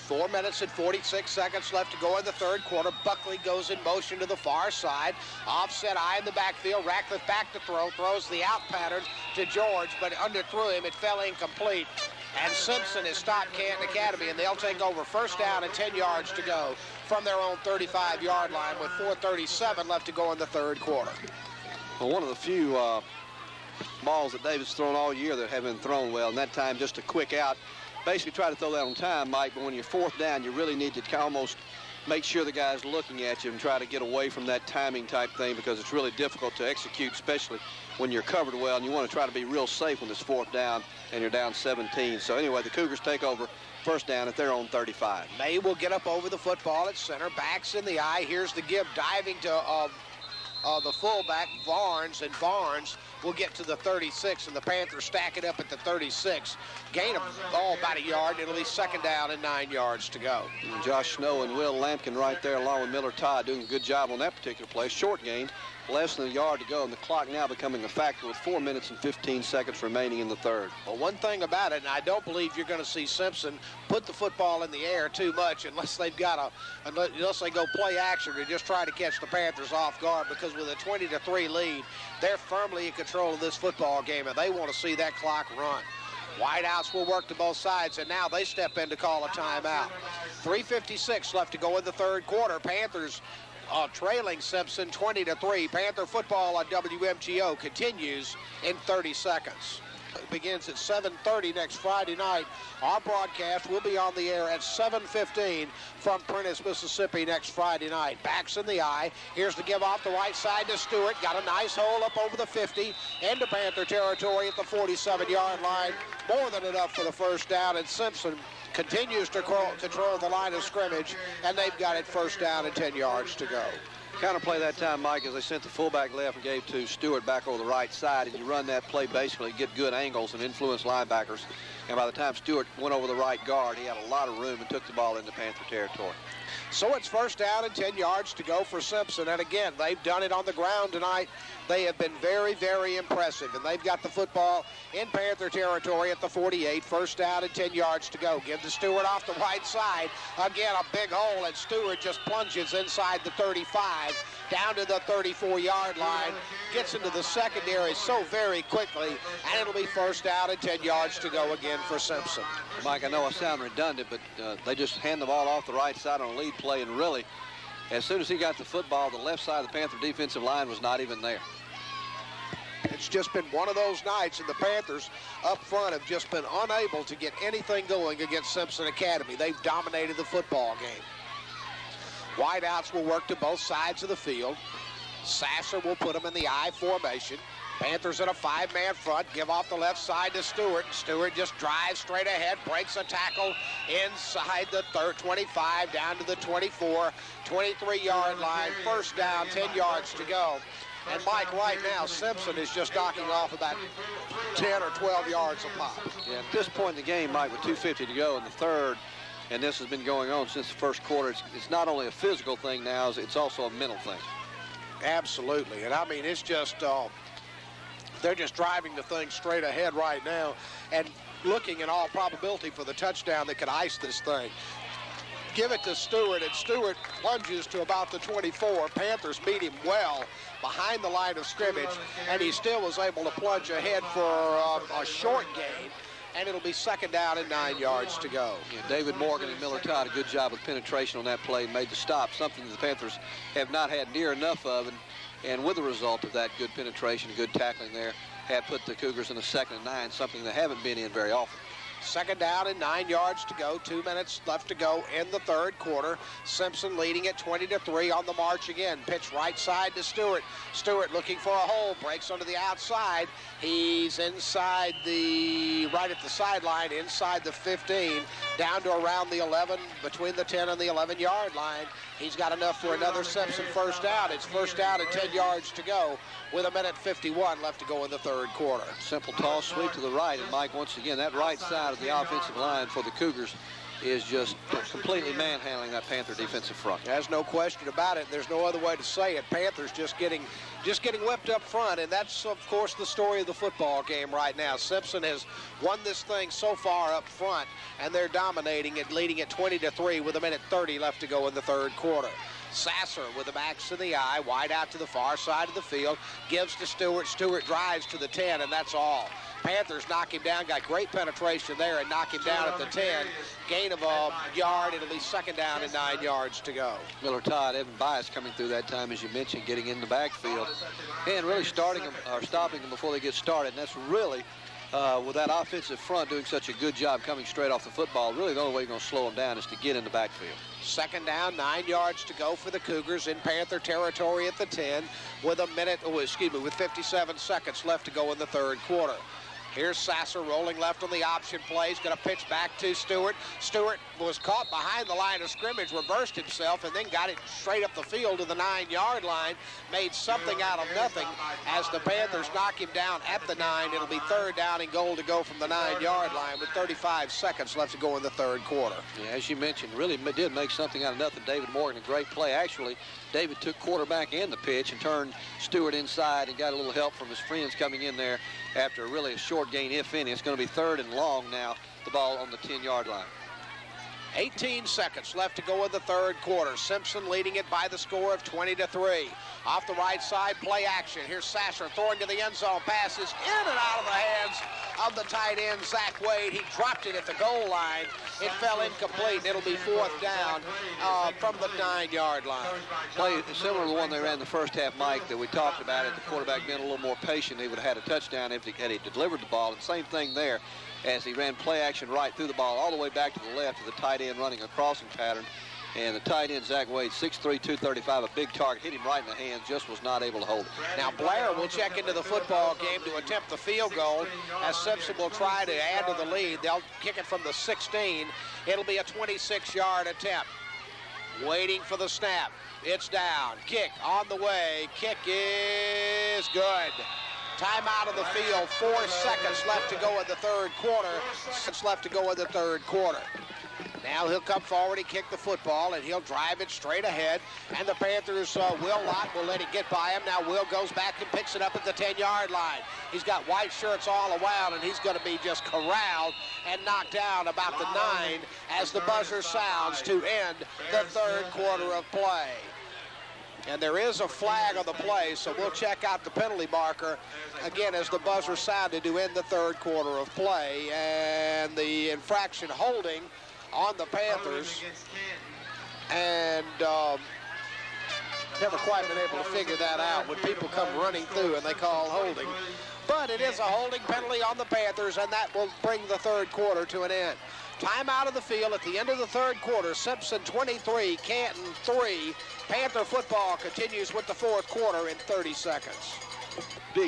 4 minutes and 46 seconds left to go in the 3rd quarter. Buckley goes in motion to the far side. Offset eye in the backfield. Ratcliffe back to throw. Throws the out pattern to George, but underthrew him. It fell incomplete. And Simpson has stopped Canton Academy, and they'll take over 1st down and 10 yards to go from their own 35-yard line with 4:37 left to go in the 3rd quarter. Well, one of the few balls that Davis thrown all year that have been thrown well, and that time just a quick out. Basically try to throw that on time, Mike, but when you're 4th down, you really need to almost make sure the guy's looking at you and try to get away from that timing type thing, because it's really difficult to execute, especially when you're covered well, and you want to try to be real safe when it's 4th down and you're down 17. So anyway, the Cougars take over 1st down at their own 35. May will get up over the football at center. Backs in the eye. Here's the give, diving to the fullback, Barnes, and Barnes will get to the 36, and the Panthers stack it up at the 36. Gain of about a yard. It'll be 2nd down and 9 yards to go. And Josh Snow and Will Lampkin right there along with Miller Todd doing a good job on that particular play. Short gain, less than a yard to go, and the clock now becoming a factor with 4 minutes and 15 seconds remaining in the 3rd. Well, one thing about it, and I don't believe you're going to see Simpson put the football in the air too much unless they go play action or just try to catch the Panthers off guard, because with a 20-3 lead, they're firmly in control of this football game, and they want to see that clock run. Wideouts will work to both sides, and now they step in to call a timeout. 3:56 left to go in the 3rd quarter. Panthers trailing Simpson 20-3. Panther football on WMGO continues in 30 seconds. It begins at 7:30 next Friday night. Our broadcast will be on the air at 7:15 from Prentiss, Mississippi next Friday night. Backs in the eye. Here's the give off the right side to Stewart. Got a nice hole up over the 50 into Panther territory at the 47-yard line. More than enough for the 1st down, and Simpson continues to control the line of scrimmage, and they've got it 1st down and 10 yards to go. Counterplay that time, Mike, as they sent the fullback left and gave to Stewart back over the right side, and you run that play basically, get good angles and influence linebackers. And by the time Stewart went over the right guard, he had a lot of room and took the ball into Panther territory. So it's 1st down and 10 yards to go for Simpson. And again, they've done it on the ground tonight. They have been very, very impressive. And they've got the football in Panther territory at the 48. 1st down and 10 yards to go. Give to Stewart off the right side. Again, a big hole, and Stewart just plunges inside the 35, down to the 34-yard line. Gets into the secondary so very quickly, and it'll be 1st down and 10 yards to go again for Simpson. Mike, I know I sound redundant, but they just hand the ball off the right side on a lead play, and really, as soon as he got the football, the left side of the Panther defensive line was not even there. It's just been one of those nights, and the Panthers up front have just been unable to get anything going against Simpson Academy. They've dominated the football game. Wideouts will work to both sides of the field. Sasser will put them in the I formation. Panthers in a 5-man front. Give off the left side to Stewart. Stewart just drives straight ahead, breaks a tackle inside the 25, down to the 24, 23-yard line. 1st down, 10 yards to go. And Mike, right now, Simpson is just knocking off about 10 or 12 yards a pop. Yeah, at this point in the game, Mike, with 2:50 to go in the 3rd, and this has been going on since the 1st quarter, it's not only a physical thing now, it's also a mental thing. Absolutely. And I mean, it's just, they're just driving the thing straight ahead right now and looking in all probability for the touchdown that could ice this thing. Give it to Stewart, and Stewart plunges to about the 24. Panthers beat him well behind the line of scrimmage, and he still was able to plunge ahead for a short gain, and it'll be 2nd down and 9 yards to go. Yeah, David Morgan and Miller Todd, a good job with penetration on that play, and made the stop, something that the Panthers have not had near enough of, and with the result of that good penetration, good tackling there, had put the Cougars in a 2nd and 9, something they haven't been in very often. Second down and 9 yards to go. 2 minutes left to go in the third quarter. Simpson leading at 20-3 on the march again. Pitch right side to Stewart. Stewart looking for a hole. Breaks onto the outside. He's inside right at the sideline, inside the 15, down to around the 11, between the 10 and the 11-yard line. He's got enough for another Simpson first down. It's first down and 10 yards to go with 1:51 left to go in the third quarter. Simple toss sweep to the right, and Mike, once again, that right side of the offensive line for the Cougars is just completely manhandling that Panther defensive front. There's no question about it. There's no other way to say it. Panthers just getting whipped up front, and that's, of course, the story of the football game right now. Simpson has won this thing so far up front, and they're dominating it, leading at 20-3 with 1:30 left to go in the third quarter. Sasser with the backs to the eye, wide out to the far side of the field, gives to Stewart. Stewart drives to the 10, and that's all. Panthers knock him down, got great penetration there, and knock him down at the 10. Gain of a yard. It'll be second down and 9 yards to go. Miller Todd, Evan Bias coming through that time, as you mentioned, getting in the backfield and really stopping them before they get started. And that's really, with that offensive front doing such a good job coming straight off the football, really the only way you're going to slow them down is to get in the backfield. Second down, 9 yards to go for the Cougars in Panther territory at the 10 with 57 seconds left to go in the third quarter. Here's Sasser rolling left on the option play. He's going to pitch back to Stewart. Stewart was caught behind the line of scrimmage, reversed himself, and then got it straight up the field to the 9-yard line. Made something out of nothing as the Panthers knock him down at the 9. It'll be third down and goal to go from the 9-yard line with 35 seconds left to go in the third quarter. Yeah, as you mentioned, really did make something out of nothing. David Morgan, a great play. Actually, David took quarterback and the pitch and turned Stewart inside and got a little help from his friends coming in there after really a short gain, if any. It's going to be third and long now, the ball on the 10-yard line. 18 seconds left to go in the third quarter. Simpson leading it by the score of 20-3. Off the right side, play action. Here's Sasser throwing to the end zone. Passes in and out of the hands of the tight end, Zach Wade. He dropped it at the goal line. It fell incomplete. It'll be fourth down from the 9-yard line. Play similar to the one they ran in the first half, Mike, that we talked about it. The quarterback being a little more patient, he would have had a touchdown if he had delivered the ball. And same thing there, as he ran play action right through the ball all the way back to the left to the tight end running a crossing pattern. And the tight end, Zach Wade, 6'3", 235, a big target, hit him right in the hands, just was not able to hold it. Now Blair will check into the football game to attempt the field goal as Simpson will try to add to the lead. They'll kick it from the 16. It'll be a 26-yard attempt. Waiting for the snap. It's down. Kick on the way. Kick is good. Timeout of the field. 4 seconds left to go in the third quarter. 6 left to go in the third quarter. Now he'll come forward and kick the football, and he'll drive it straight ahead. And the Panthers, Will Lott will let it get by him. Now Will goes back and picks it up at the 10-yard line. He's got white shirts all around, and he's going to be just corralled and knocked down about the 9 as the buzzer sounds to end the third quarter of play. And there is a flag on the play, so we'll check out the penalty marker again as the buzzer sounded to end the third quarter of play. And the infraction holding on the Panthers, and never quite been able to figure that out when people come running through and they call holding. But it is a holding penalty on the Panthers, and that will bring the third quarter to an end. Time out of the field at the end of the third quarter. Simpson 23, Canton 3. Panther football continues with the fourth quarter in 30 seconds.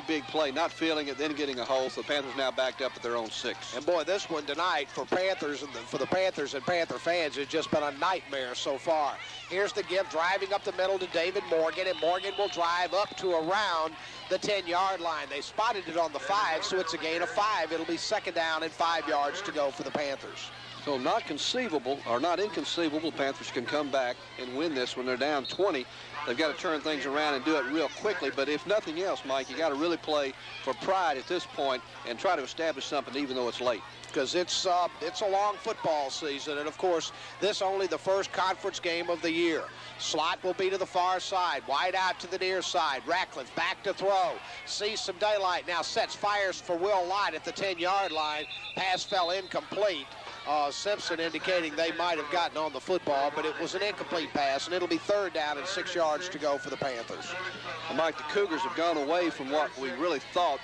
Big play, not feeling it, then getting a hold. So the Panthers now backed up at their own 6. And boy, this one tonight for Panthers and for the Panthers and Panther fans has just been a nightmare so far. Here's the give, driving up the middle to David Morgan, and Morgan will drive up to around the 10-yard line. They spotted it on the 5, so it's a gain of 5. It'll be second down and 5 yards to go for the Panthers. So not conceivable, or not inconceivable, Panthers can come back and win this when they're down 20. They've got to turn things around and do it real quickly. But if nothing else, Mike, you got to really play for pride at this point and try to establish something even though it's late. Because it's a long football season, and of course, this only the first conference game of the year. Slot will be to the far side, wide out to the near side. Ratcliffe back to throw, sees some daylight now, sets, fires for Will Lott at the 10-yard line. Pass fell incomplete. Simpson indicating they might have gotten on the football, but it was an incomplete pass, and it'll be third down and 6 yards to go for the Panthers. Well, Mike, the Cougars have gone away from what we really thought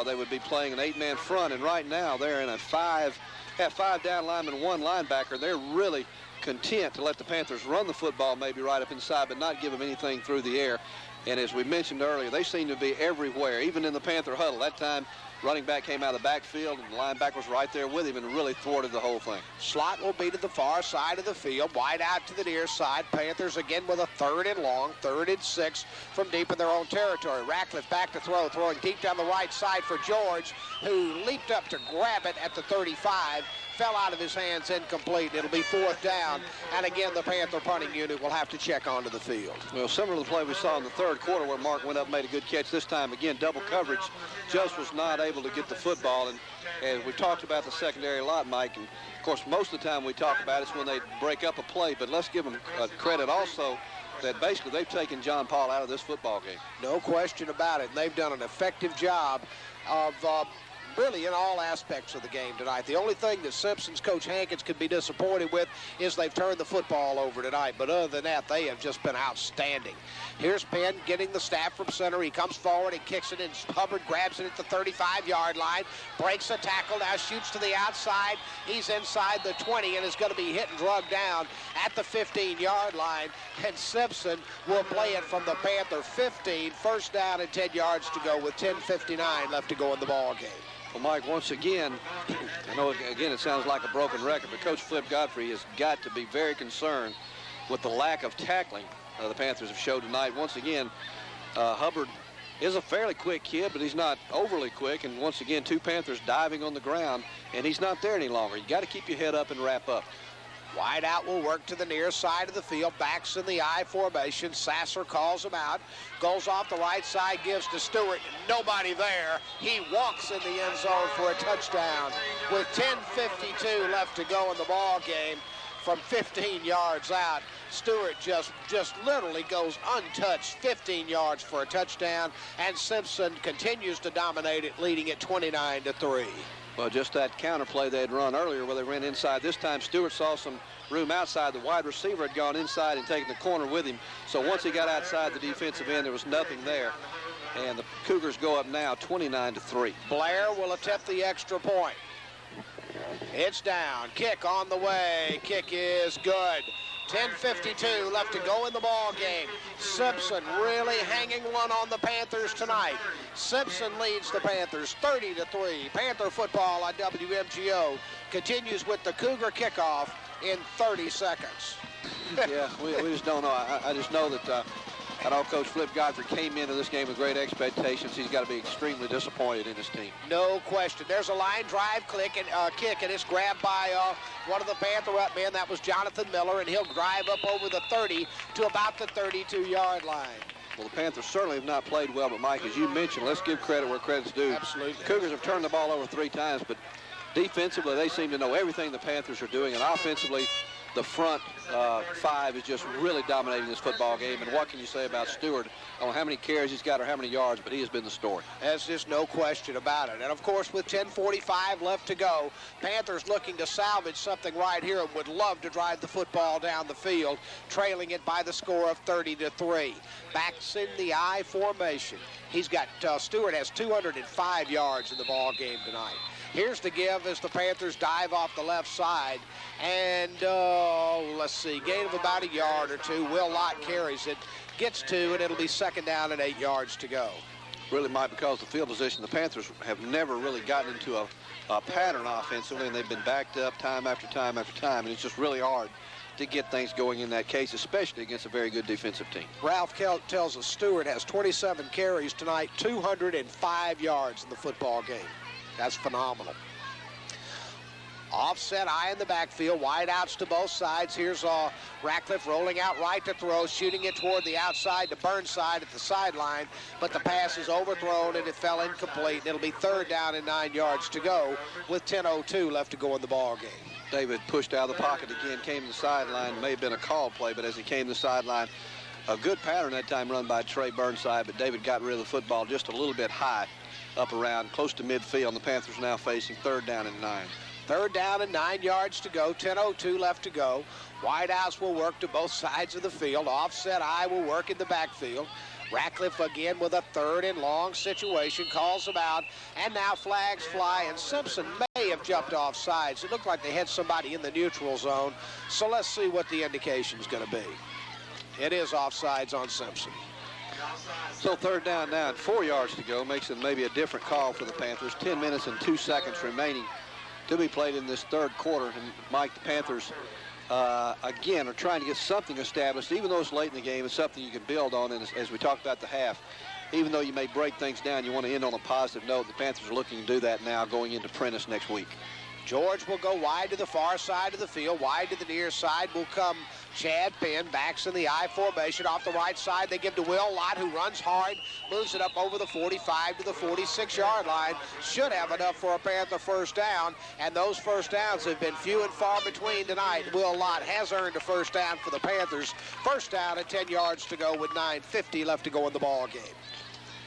they would be playing an 8-man front, and right now they're in a have 5 down linemen, 1 linebacker. They're really content to let the Panthers run the football maybe right up inside, but not give them anything through the air. And as we mentioned earlier, they seem to be everywhere, even in the Panther huddle. That time, running back came out of the backfield, and the linebacker was right there with him and really thwarted the whole thing. Slot will be to the far side of the field, wide out to the near side. Panthers again with a 3rd and long, 3rd and 6 from deep in their own territory. Ratcliffe back to throw, throwing deep down the right side for George, who leaped up to grab it at the 35. Fell out of his hands, incomplete. It'll be 4th down, and again the Panther punting unit will have to check onto the field. Well, similar to the play we saw in the 3rd quarter where Mark went up and made a good catch. This time, again, double coverage. Just was not able to get the football, and we talked about the secondary a lot, Mike, and of course most of the time we talk about it's when they break up a play, but let's give them credit also that basically they've taken John Paul out of this football game. No question about it, and they've done an effective job of really in all aspects of the game tonight. The only thing that Simpson's coach Hankins could be disappointed with is they've turned the football over tonight. But other than that, they have just been outstanding. Here's Penn getting the snap from center. He comes forward and kicks it in. Hubbard grabs it at the 35-yard line, breaks a tackle, now shoots to the outside. He's inside the 20 and is going to be hit and drugged down at the 15-yard line. And Simpson will play it from the Panther 15, 1st down and 10 yards to go with 10:59 left to go in the ball game. Well, Mike, once again, I know, again, it sounds like a broken record, but Coach Flip Godfrey has got to be very concerned with the lack of tackling the Panthers have showed tonight. Once again, Hubbard is a fairly quick kid, but he's not overly quick. And once again, 2 Panthers diving on the ground, and he's not there any longer. You got to keep your head up and wrap up. Wide out will work to the near side of the field. Backs in the I formation. Sasser calls him out. Goes off the right side, gives to Stewart. Nobody there. He walks in the end zone for a touchdown with 10:52 left to go in the ball game from 15 yards out. Stewart just literally goes untouched, 15 yards for a touchdown, and Simpson continues to dominate it, leading it 29-3. Well, just that counter play they had run earlier where they ran inside. This time Stewart saw some room outside. The wide receiver had gone inside and taken the corner with him. So once he got outside the defensive end, there was nothing there. And the Cougars go up now 29-3. Blair will attempt the extra point. It's down. Kick on the way. Kick is good. 10:52 left to go in the ball game. Simpson really hanging one on the Panthers tonight. Simpson leads the Panthers 30-3. Panther football on WMGO continues with the Cougar kickoff in 30 seconds. Yeah, we just don't know. I just know that I know Coach Flip Godfrey came into this game with great expectations. He's got to be extremely disappointed in his team. No question. There's a line drive kick, and it's grabbed by one of the Panther up men. That was Jonathan Miller, and he'll drive up over the 30 to about the 32-yard line. Well, the Panthers certainly have not played well, but Mike, as you mentioned, let's give credit where credit's due. Absolutely. The Cougars have turned the ball over 3 times, but defensively they seem to know everything the Panthers are doing, and offensively the front 5 is just really dominating this football game. And what can you say about Stewart? I don't know how many carries he's got or how many yards, but he has been the story. There's just no question about it. And, of course, with 10:45 left to go, Panthers looking to salvage something right here and would love to drive the football down the field, trailing it by the score of 30-3. Backs in the I formation. He's got Stewart has 205 yards in the ball game tonight. Here's the give as the Panthers dive off the left side. And, let's see, gain of about a yard or 2. Will Lott carries it, gets 2, and it'll be 2nd down and 8 yards to go. Really, Mike, because the field position, the Panthers have never really gotten into a pattern offensively, and they've been backed up time after time after time, and it's just really hard to get things going in that case, especially against a very good defensive team. Ralph tells us Stewart has 27 carries tonight, 205 yards in the football game. That's phenomenal. Offset I in the backfield, wide outs to both sides. Here's Ratcliffe rolling out right to throw, shooting it toward the outside to Burnside at the sideline, but the pass is overthrown and it fell incomplete. It'll be 3rd down and 9 yards to go with 10:02 left to go in the ball game. David pushed out of the pocket again, came to the sideline. May have been a call play, but as he came to the sideline, a good pattern that time run by Trey Burnside, but David got rid of the football just a little bit high up around close to midfield. The Panthers now facing 3rd down and 9. 3rd down and 9 yards to go, 10:02 left to go. Wide outs will work to both sides of the field. Offset I will work in the backfield. Ratcliffe again with a 3rd and long situation, calls them out, and now flags fly, and Simpson may have jumped off sides. It looked like they had somebody in the neutral zone, so let's see what the indication is going to be. It is offsides on Simpson. So 3rd down now and 4 yards to go makes it maybe a different call for the Panthers. 10 minutes and 2 seconds remaining to be played in this 3rd quarter. And Mike, the Panthers, again, are trying to get something established. Even though it's late in the game, it's something you can build on. And as we talked about the half, even though you may break things down, you want to end on a positive note. The Panthers are looking to do that now going into Prentice next week. George will go wide to the far side of the field. Wide to the near side will come Chad Penn. Backs in the I formation. Off the right side, they give to Will Lott, who runs hard, moves it up over the 45 to the 46-yard line. Should have enough for a Panther first down, and those first downs have been few and far between tonight. Will Lott has earned a first down for the Panthers. First down at 10 yards to go with 9:50 left to go in the ball game.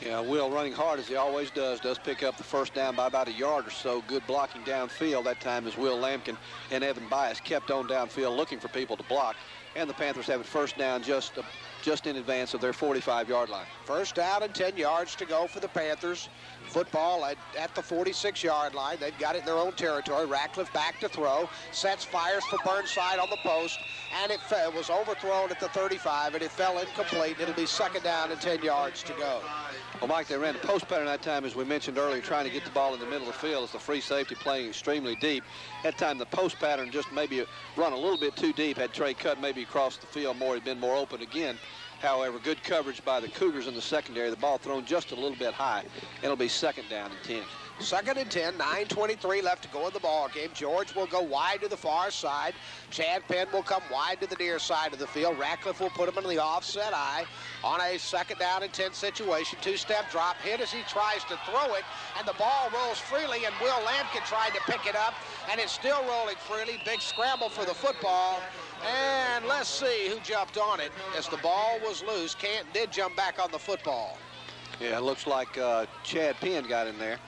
Yeah, Will running hard as he always does pick up the first down by about a yard or so. Good blocking downfield that time as Will Lampkin and Evan Bias kept on downfield looking for people to block. And the Panthers have it first down just in advance of their 45-yard line. First down and 10 yards to go for the Panthers. Football at the 46-yard line. They've got it in their own territory. Ratcliffe back to throw. Sets, fires for Burnside on the post. And it was overthrown at the 35, and it fell incomplete. It'll be second down and 10 yards to go. Well, Mike, they ran the post pattern that time, as we mentioned earlier, trying to get the ball in the middle of the field as the free safety playing extremely deep. That time, the post pattern just maybe run a little bit too deep. Had Trey Cut maybe across the field more, he'd been more open again. However, good coverage by the Cougars in the secondary. The ball thrown just a little bit high. It'll be second down and 10. Second and 10, 9:23 left to go in the ball game. George will go wide to the far side. Chad Penn will come wide to the near side of the field. Ratcliffe will put him in the offset eye on a second down and 10 situation. Two-step drop, hit as he tries to throw it, and the ball rolls freely, and Will Lampkin tried to pick it up, and it's still rolling freely. Big scramble for the football, and let's see who jumped on it. As the ball was loose, Canton did jump back on the football. Yeah, it looks like Chad Penn got in there.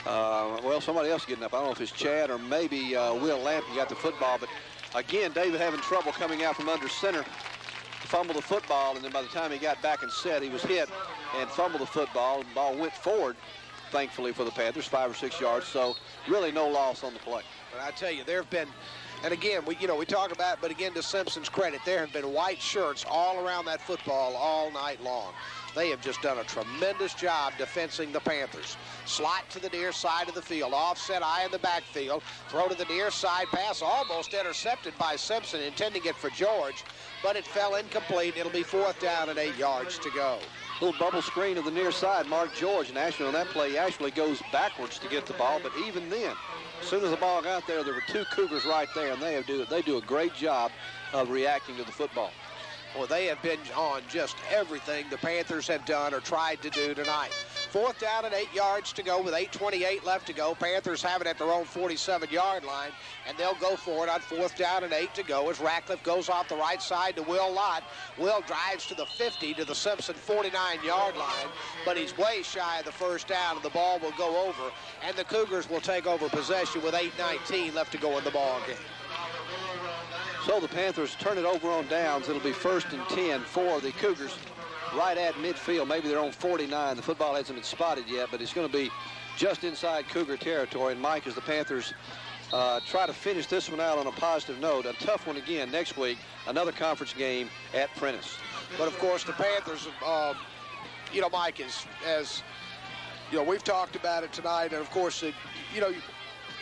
Well, somebody else getting up. I don't know if it's Chad or maybe Will Lampkin got the football. But, again, David having trouble coming out from under center. Fumbled the football, and then by the time he got back and set, he was hit and fumbled the football. And the ball went forward, thankfully, for the Panthers, 5 or 6 yards. So, really no loss on the play. But I tell you, there have been, and again, we talk about, but again, to Simpson's credit, there have been white shirts all around that football all night long. They have just done a tremendous job defending the Panthers. Slot to the near side of the field. Offset eye in the backfield. Throw to the near side pass. Almost intercepted by Simpson, intending it for George, but it fell incomplete. It'll be fourth down and 8 yards to go. Little bubble screen to the near side. Mark George, and actually on that play, he actually goes backwards to get the ball, but even then, as soon as the ball got there were two Cougars right there, and they do a great job of reacting to the football. Well, they have been on just everything the Panthers have done or tried to do tonight. Fourth down and 8 yards to go with 8:28 left to go. Panthers have it at their own 47-yard line, and they'll go for it on fourth down and 8 to go as Ratcliffe goes off the right side to Will Lott. Will drives to the 50 to the Simpson 49-yard line, but he's way shy of the first down, and the ball will go over, and the Cougars will take over possession with 8:19 left to go in the ball game. So the Panthers turn it over on downs. It'll be first and 10 for the Cougars right at midfield, maybe their own 49. The football hasn't been spotted yet, but it's going to be just inside Cougar territory. And Mike, as the Panthers try to finish this one out on a positive note, a tough one again next week, another conference game at Prentice. But of course the Panthers, Mike, as we've talked about it tonight, and of course,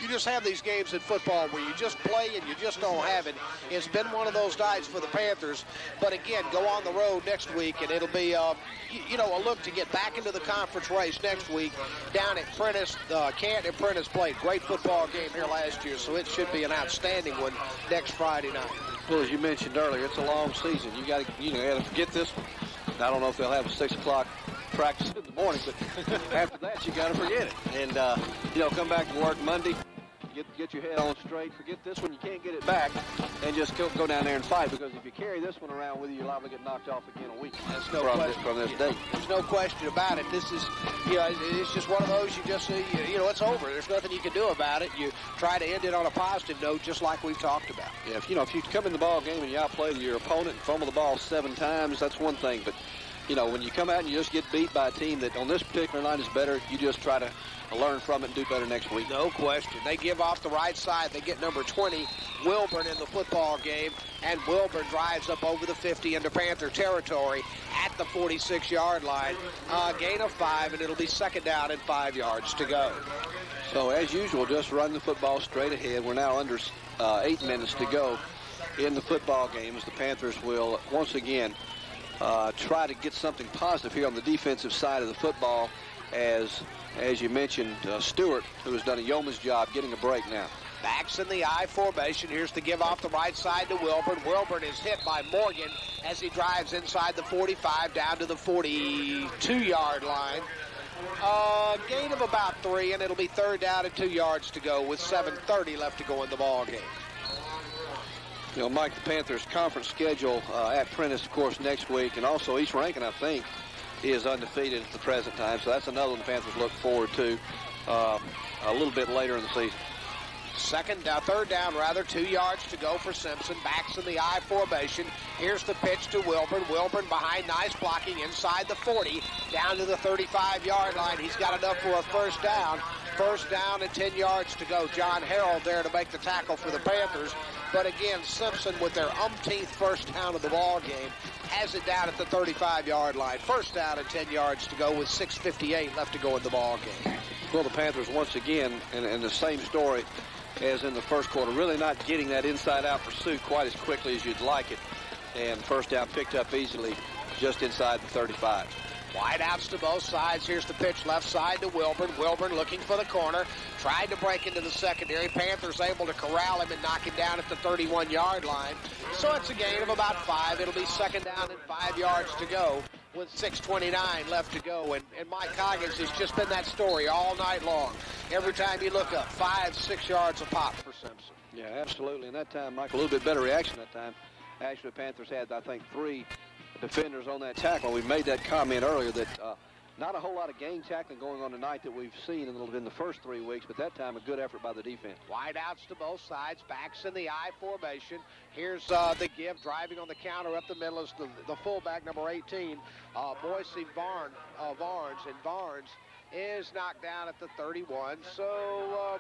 you just have these games in football where you just play and you just don't have it. It's been one of those nights for the Panthers. But again, go on the road next week, and it'll be, a look to get back into the conference race next week down at Prentice. Canton and Prentice played great football game here last year, so it should be an outstanding one next Friday night. Well, as you mentioned earlier, it's a long season. You got to forget this one. I don't know if they'll have a 6 o'clock practice in the morning, but after that, you got to forget it. And, come back to work Monday, get your head on straight, forget this one, you can't get it back, and just go down there and fight, because if you carry this one around with you, you're liable to get knocked off again a week. That's no question. From this date. There's no question about it. This is, it's just one of those, it's over. There's nothing you can do about it. You try to end it on a positive note, just like we've talked about. Yeah, if you come in the ball game and you outplay your opponent and fumble the ball 7 times, that's one thing, but you know, when you come out and you just get beat by a team that on this particular night is better, you just try to learn from it and do better next week. No question. They give off the right side. They get number 20, Wilburn, in the football game, and Wilburn drives up over the 50 into Panther territory at the 46-yard line. Gain of 5, and it'll be second down and 5 yards to go. So, as usual, just run the football straight ahead. We're now under 8 minutes to go in the football game as the Panthers will once again try to get something positive here on the defensive side of the football as you mentioned, Stewart, who has done a yeoman's job getting a break now. Backs in the I formation. Here's the give off the right side to Wilburn. Wilburn is hit by Morgan as he drives inside the 45 down to the 42-yard line. Gain of about 3, and it'll be third down and 2 yards to go with 7:30 left to go in the ball game. You know, Mike, the Panthers' conference schedule at Prentice, of course, next week, and also East Rankin, I think, is undefeated at the present time. So that's another one the Panthers look forward to a little bit later in the season. Third down, 2 yards to go for Simpson. Backs in the I formation. Here's the pitch to Wilburn. Wilburn behind, nice blocking inside the 40, down to the 35-yard line. He's got enough for a first down. First down and 10 yards to go. John Harrell there to make the tackle for the Panthers. But again, Simpson, with their umpteenth first down of the ball game, has it down at the 35-yard line. First down and 10 yards to go with 6:58 left to go in the ball game. Well, the Panthers once again, in the same story as in the first quarter, really not getting that inside-out pursuit quite as quickly as you'd like it. And first down picked up easily just inside the 35. Wide outs to both sides. Here's the pitch left side to Wilburn. Wilburn looking for the corner. Tried to break into the secondary. Panthers able to corral him and knock him down at the 31-yard line. So it's a gain of about 5. It'll be second down and 5 yards to go with 6:29 left to go. And Mike Coggins has just been that story all night long. Every time you look up, 5-6 yards a pop for Simpson. Yeah, absolutely. And that time, Mike, a little bit better reaction that time. Actually, Panthers had, I think, 3 defenders on that tackle. We made that comment earlier that not a whole lot of gang tackling going on tonight that we've seen in the first 3 weeks, but that time a good effort by the defense. Wide outs to both sides, backs in the I formation. Here's the give, driving on the counter up the middle is the fullback, number 18, Boise Barnes, and Barnes is knocked down at the 31, so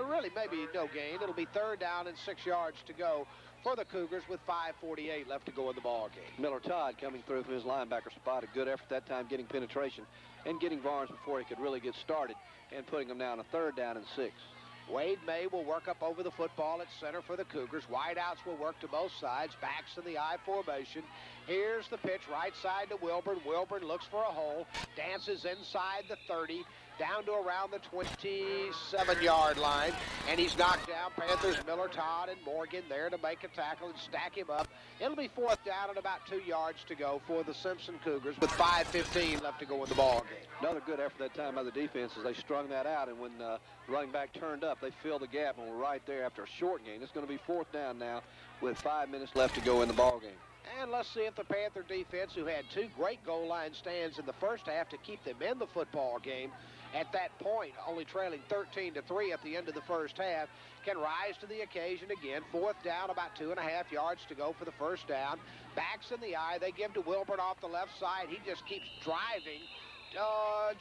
really maybe no gain. It'll be third down and 6 yards to go for the Cougars with 5:48 left to go in the ball game. Miller Todd coming through from his linebacker spot. A good effort that time getting penetration and getting Barnes before he could really get started and putting him down a third down and 6. Wade May will work up over the football at center for the Cougars. Wideouts will work to both sides. Backs in the I formation. Here's the pitch right side to Wilburn. Wilburn looks for a hole. Dances inside the 30. Down to around the 27-yard line. And he's knocked down. Panthers, Miller, Todd, and Morgan there to make a tackle and stack him up. It'll be fourth down and about 2 yards to go for the Simpson Cougars with 5:15 left to go in the ball game. Another good effort that time by the defense as they strung that out. And when the running back turned up, they filled the gap and were right there after a short gain. It's going to be fourth down now with 5 minutes left to go in the ball game. And let's see if the Panther defense, who had 2 great goal line stands in the first half to keep them in the football game, at that point, only trailing 13-3 at the end of the first half, can rise to the occasion again. Fourth down, about 2.5 yards to go for the first down. Backs in the I. They give to Wilburn off the left side. He just keeps driving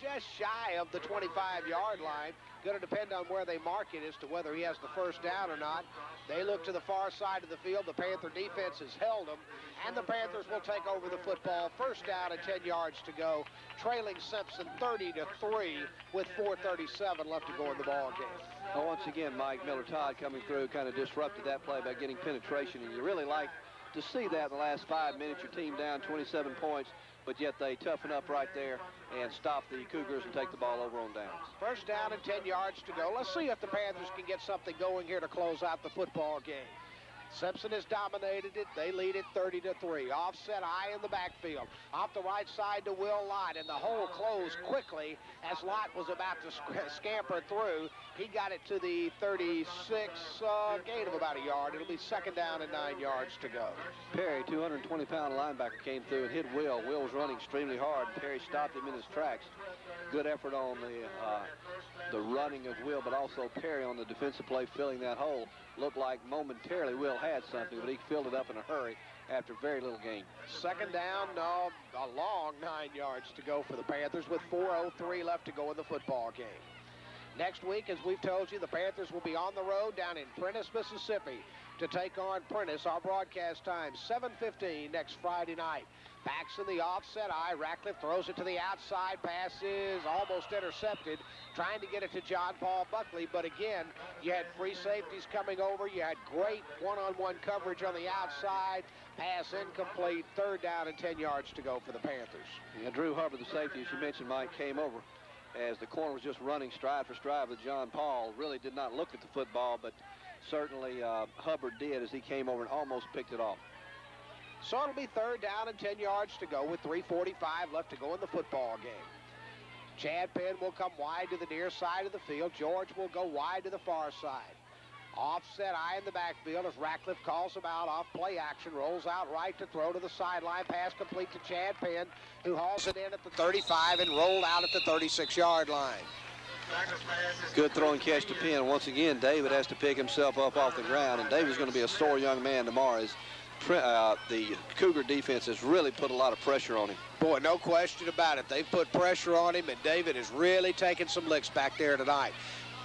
just shy of the 25-yard line. Going to depend on where they mark it as to whether he has the first down or not. They look to the far side of the field. The Panther defense has held them, and the Panthers will take over the football. First down and 10 yards to go, trailing Simpson 30-3 with 4:37 left to go in the ball game. Well, once again, Mike, Miller Todd coming through kind of disrupted that play by getting penetration, and you really like to see that in the last 5 minutes. Your team down 27 points, but yet they toughen up right there and stop the Cougars and take the ball over on downs. First down and 10 yards to go. Let's see if the Panthers can get something going here to close out the football game. Simpson has dominated it. They lead it 30-3. Offset high in the backfield. Off the right side to Will Lott, and the hole closed quickly as Lott was about to scamper through. He got it to the 36, gain of about a yard. It'll be second down and 9 yards to go. Perry, 220-pound linebacker, came through and hit Will. Will was running extremely hard. Perry stopped him in his tracks. Good effort on the running of Will, but also Perry on the defensive play filling that hole. Looked like momentarily Will had something, but he filled it up in a hurry after very little gain. Second down, a long 9 yards to go for the Panthers with 4:03 left to go in the football game. Next week, as we've told you, the Panthers will be on the road down in Prentiss, Mississippi to take on Prentiss. Our broadcast time, 7:15 next Friday night. Backs in the offset eye. Ratcliffe throws it to the outside. Pass is almost intercepted, trying to get it to John Paul Buckley. But again, you had free safeties coming over. You had great one-on-one coverage on the outside. Pass incomplete. Third down and 10 yards to go for the Panthers. Yeah, Drew Hubbard, the safety, as you mentioned, Mike, came over as the corner was just running stride for stride with John Paul. Really did not look at the football, but certainly Hubbard did as he came over and almost picked it off. So it'll be third down and 10 yards to go with 3:45 left to go in the football game. Chad Penn will come wide to the near side of the field. George will go wide to the far side. Offset eye in the backfield as Ratcliffe calls him out off play action. Rolls out right to throw to the sideline. Pass complete to Chad Penn, who hauls it in at the 35 and rolled out at the 36-yard line. Good throw and catch to Penn. Once again, David has to pick himself up off the ground, and David's going to be a sore young man tomorrow as the Cougar defense has really put a lot of pressure on him. Boy, no question about it. They've put pressure on him, and David is really taking some licks back there tonight.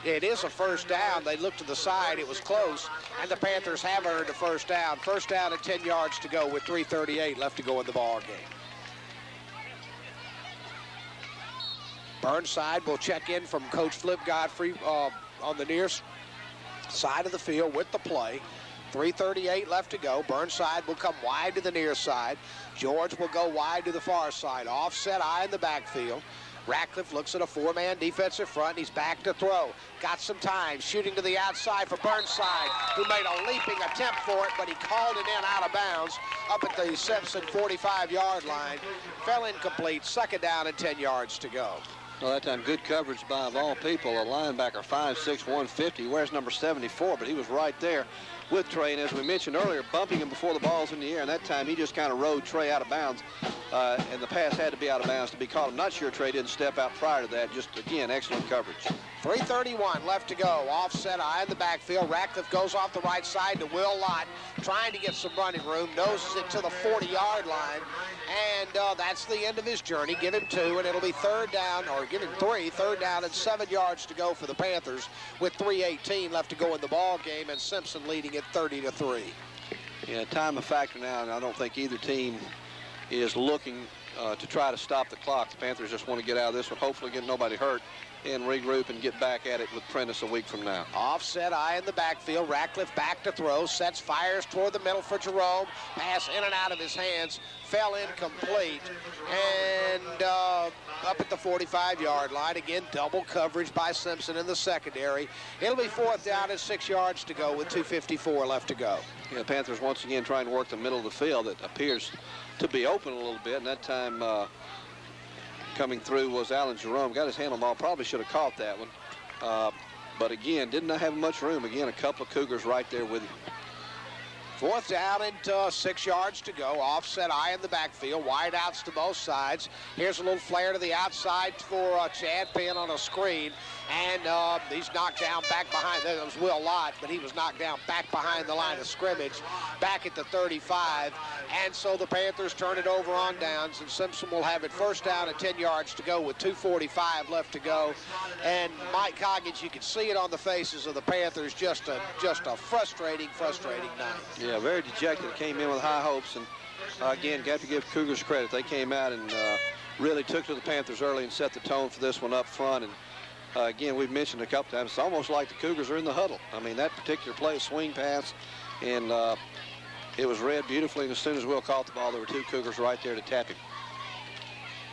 It is a first down. They looked to the side. It was close, and the Panthers have earned a first down. First down and 10 yards to go with 3:38 left to go in the ball game. Burnside will check in from Coach Flip Godfrey on the near side of the field with the play. 3:38 left to go. Burnside will come wide to the near side. George will go wide to the far side. Offset eye in the backfield. Ratcliffe looks at a four-man defensive front. He's back to throw. Got some time. Shooting to the outside for Burnside, who made a leaping attempt for it, but he called it in out of bounds up at the Simpson 45-yard line. Fell incomplete. Second down and 10 yards to go. Well, that time, good coverage by, of all people, a linebacker, 5'6", 150. He wears number 74, but he was right there with Trey. And as we mentioned earlier, bumping him before the ball's in the air. And that time, he just kind of rode Trey out of bounds. And the pass had to be out of bounds to be caught. I'm not sure Trey didn't step out prior to that. Just, again, excellent coverage. 3:31 left to go. Offset eye in the backfield. Ratcliffe goes off the right side to Will Lott, trying to get some running room. Noses it to the 40-yard line. And that's the end of his journey. Give him 2, and it'll be third down, or give him 3. Third down and 7 yards to go for the Panthers with 3:18 left to go in the ball game, and Simpson leading it 30-3. Yeah, time a factor now, and I don't think either team is looking to try to stop the clock. The Panthers just want to get out of this one, hopefully get nobody hurt, and regroup and get back at it with Prentiss a week from now. Offset eye in the backfield. Ratcliffe back to throw. Sets, fires toward the middle for Jerome. Pass in and out of his hands. Fell incomplete. And up at the 45-yard line. Again, double coverage by Simpson in the secondary. It'll be fourth down and 6 yards to go with 2:54 left to go. Yeah, the Panthers once again trying to work the middle of the field. It appears to be open a little bit, and that time coming through was Alan Jerome. Got his hand on the ball. Probably should have caught that one. But again, did not have much room. Again, a couple of Cougars right there with him. Fourth down and 6 yards to go. Offset eye in the backfield. Wide outs to both sides. Here's a little flare to the outside for Chad Penn on a screen. And he's knocked down back behind. That was Will Lott, but he was knocked down back behind the line of scrimmage, back at the 35. And so the Panthers turn it over on downs, and Simpson will have it first down and 10 yards to go with 2:45 left to go. And Mike Coggins, you can see it on the faces of the Panthers, just a frustrating night. Yeah, very dejected. Came in with high hopes, and again, got to give Cougars credit. They came out and really took to the Panthers early and set the tone for this one up front. And again, we've mentioned a couple times, it's almost like the Cougars are in the huddle. I mean, that particular play, swing pass, and it was read beautifully. And as soon as Will caught the ball, there were 2 Cougars right there to tap him.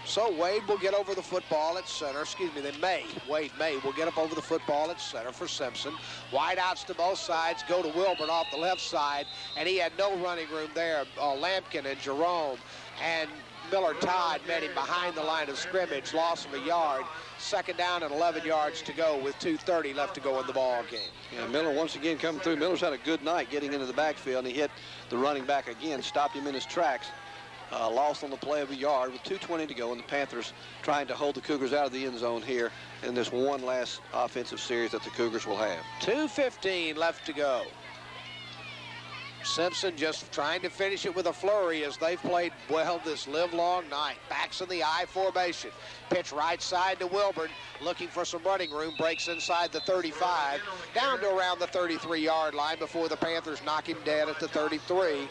So Wade will get over the football at center. Wade May will get up over the football at center for Simpson. Wide outs to both sides. Go to Wilburn off the left side, and he had no running room there. Lampkin and Jerome and Miller Todd met him behind the line of scrimmage. Loss of a yard. Second down and 11 yards to go with 2:30 left to go in the ball game. Yeah, Miller once again coming through. Miller's had a good night getting into the backfield, and he hit the running back again, stopped him in his tracks. Lost on the play of a yard with 2:20 to go, and the Panthers trying to hold the Cougars out of the end zone here in this one last offensive series that the Cougars will have. 2:15 left to go. Simpson just trying to finish it with a flurry as they've played well this livelong night. Backs in the I formation. Pitch right side to Wilburn, looking for some running room. Breaks inside the 35, down to around the 33-yard line before the Panthers knock him dead at the 33.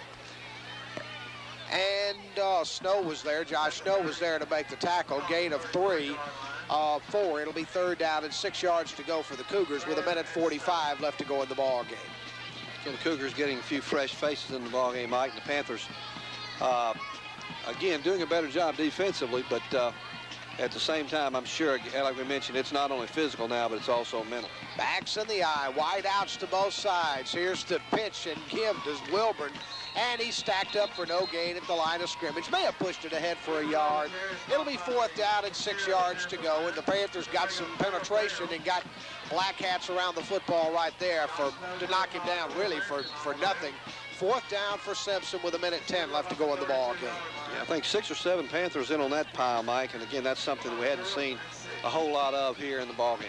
And Snow was there. Josh Snow was there to make the tackle. Gain of 4. It'll be 3rd down and 6 yards to go for the Cougars with 1:45 left to go in the ball game. So the Cougars getting a few fresh faces in the ball game, Mike. And the Panthers, again, doing a better job defensively, but at the same time, I'm sure, like we mentioned, it's not only physical now, but it's also mental. Backs in the I, wide outs to both sides. Here's the pitch and give to Wilburn, and he's stacked up for no gain at the line of scrimmage. May have pushed it ahead for a yard. It'll be 4th down and 6 yards to go, and the Panthers got some penetration and got black hats around the football right there to knock him down, really for nothing. 4th down for Simpson with 1:10 left to go in the ball game. Yeah, I think 6 or 7 Panthers in on that pile, Mike, and again, that's something that we hadn't seen a whole lot of here in the ball game.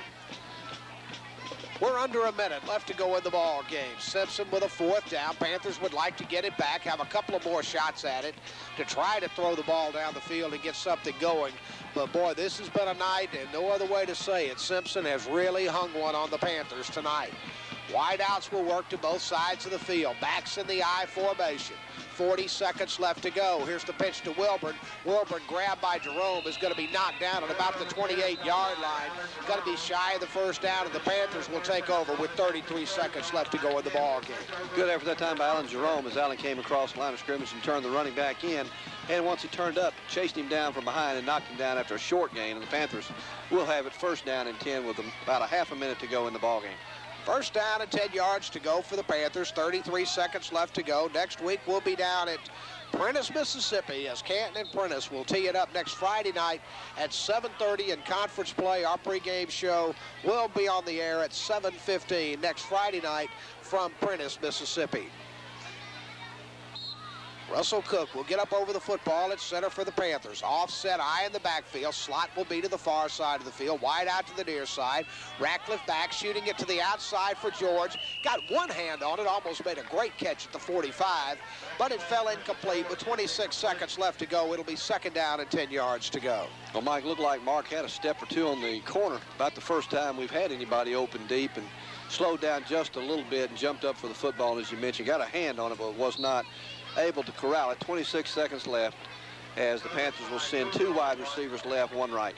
We're under a minute left to go in the ball game. Simpson with a 4th down. Panthers would like to get it back, have a couple of more shots at it to try to throw the ball down the field and get something going. But, boy, this has been a night, and no other way to say it. Simpson has really hung one on the Panthers tonight. Wideouts will work to both sides of the field. Backs in the I formation. 40 seconds left to go. Here's the pitch to Wilburn. Wilburn, grabbed by Jerome, is going to be knocked down at about the 28-yard line. Going to be shy of the 1st down, and the Panthers will take over with 33 seconds left to go in the ball game. Good effort that time by Alan Jerome as Allen came across the line of scrimmage and turned the running back in. And once he turned up, chased him down from behind and knocked him down after a short gain. And the Panthers will have it 1st down and 10 with about a half a minute to go in the ball game. 1st down and 10 yards to go for the Panthers. 33 seconds left to go. Next week we'll be down at Prentiss, Mississippi, as Canton and Prentiss will tee it up next Friday night at 7:30 in conference play. Our pregame show will be on the air at 7:15 next Friday night from Prentiss, Mississippi. Russell Cook will get up over the football at center for the Panthers. Offset I in the backfield. Slot will be to the far side of the field. Wide out to the near side. Ratcliffe back, shooting it to the outside for George. Got one hand on it. Almost made a great catch at the 45, but it fell incomplete with 26 seconds left to go. It'll be 2nd down and 10 yards to go. Well, Mike, looked like Mark had a step or two on the corner. About the first time we've had anybody open deep, and slowed down just a little bit and jumped up for the football. And as you mentioned, got a hand on it, but was not able to corral it. 26 seconds left as the Panthers will send 2 wide receivers left, 1 right.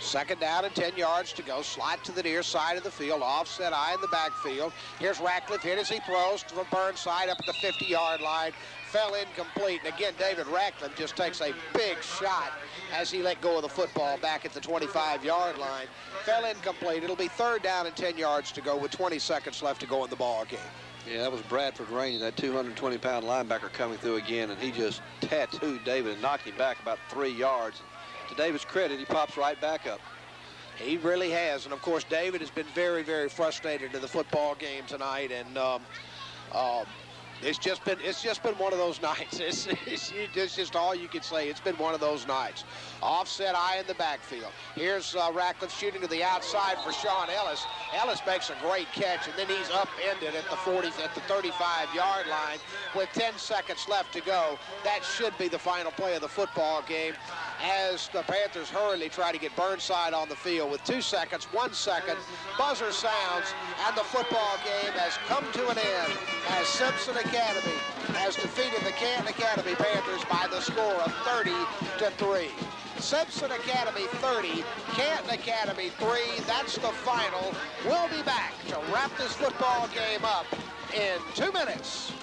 2nd down and 10 yards to go. Slot to the near side of the field. Offset I in the backfield. Here's Ratcliffe hit as he throws to Burnside up at the 50-yard line. Fell incomplete. And again, David Ratcliffe just takes a big shot as he let go of the football back at the 25-yard line. Fell incomplete. It'll be 3rd down and 10 yards to go with 20 seconds left to go in the ball game. Yeah, that was Bradford Rainey, that 220-pound linebacker coming through again, and he just tattooed David and knocked him back about 3 yards. To David's credit, he pops right back up. He really has, and of course, David has been very, very frustrated in the football game tonight, and it's just been one of those nights. It's just all you can say. It's been one of those nights. Offset I in the backfield. Here's Ratcliffe shooting to the outside for Sean Ellis. Ellis makes a great catch, and then he's upended at the 35-yard line with 10 seconds left to go. That should be the final play of the football game as the Panthers hurriedly try to get Burnside on the field with 2 seconds, 1 second. Buzzer sounds, and the football game has come to an end as Simpson Academy has defeated the Canton Academy Panthers by the score of 30-3. Simpson Academy 30, Canton Academy 3. That's the final. We'll be back to wrap this football game up in 2 minutes.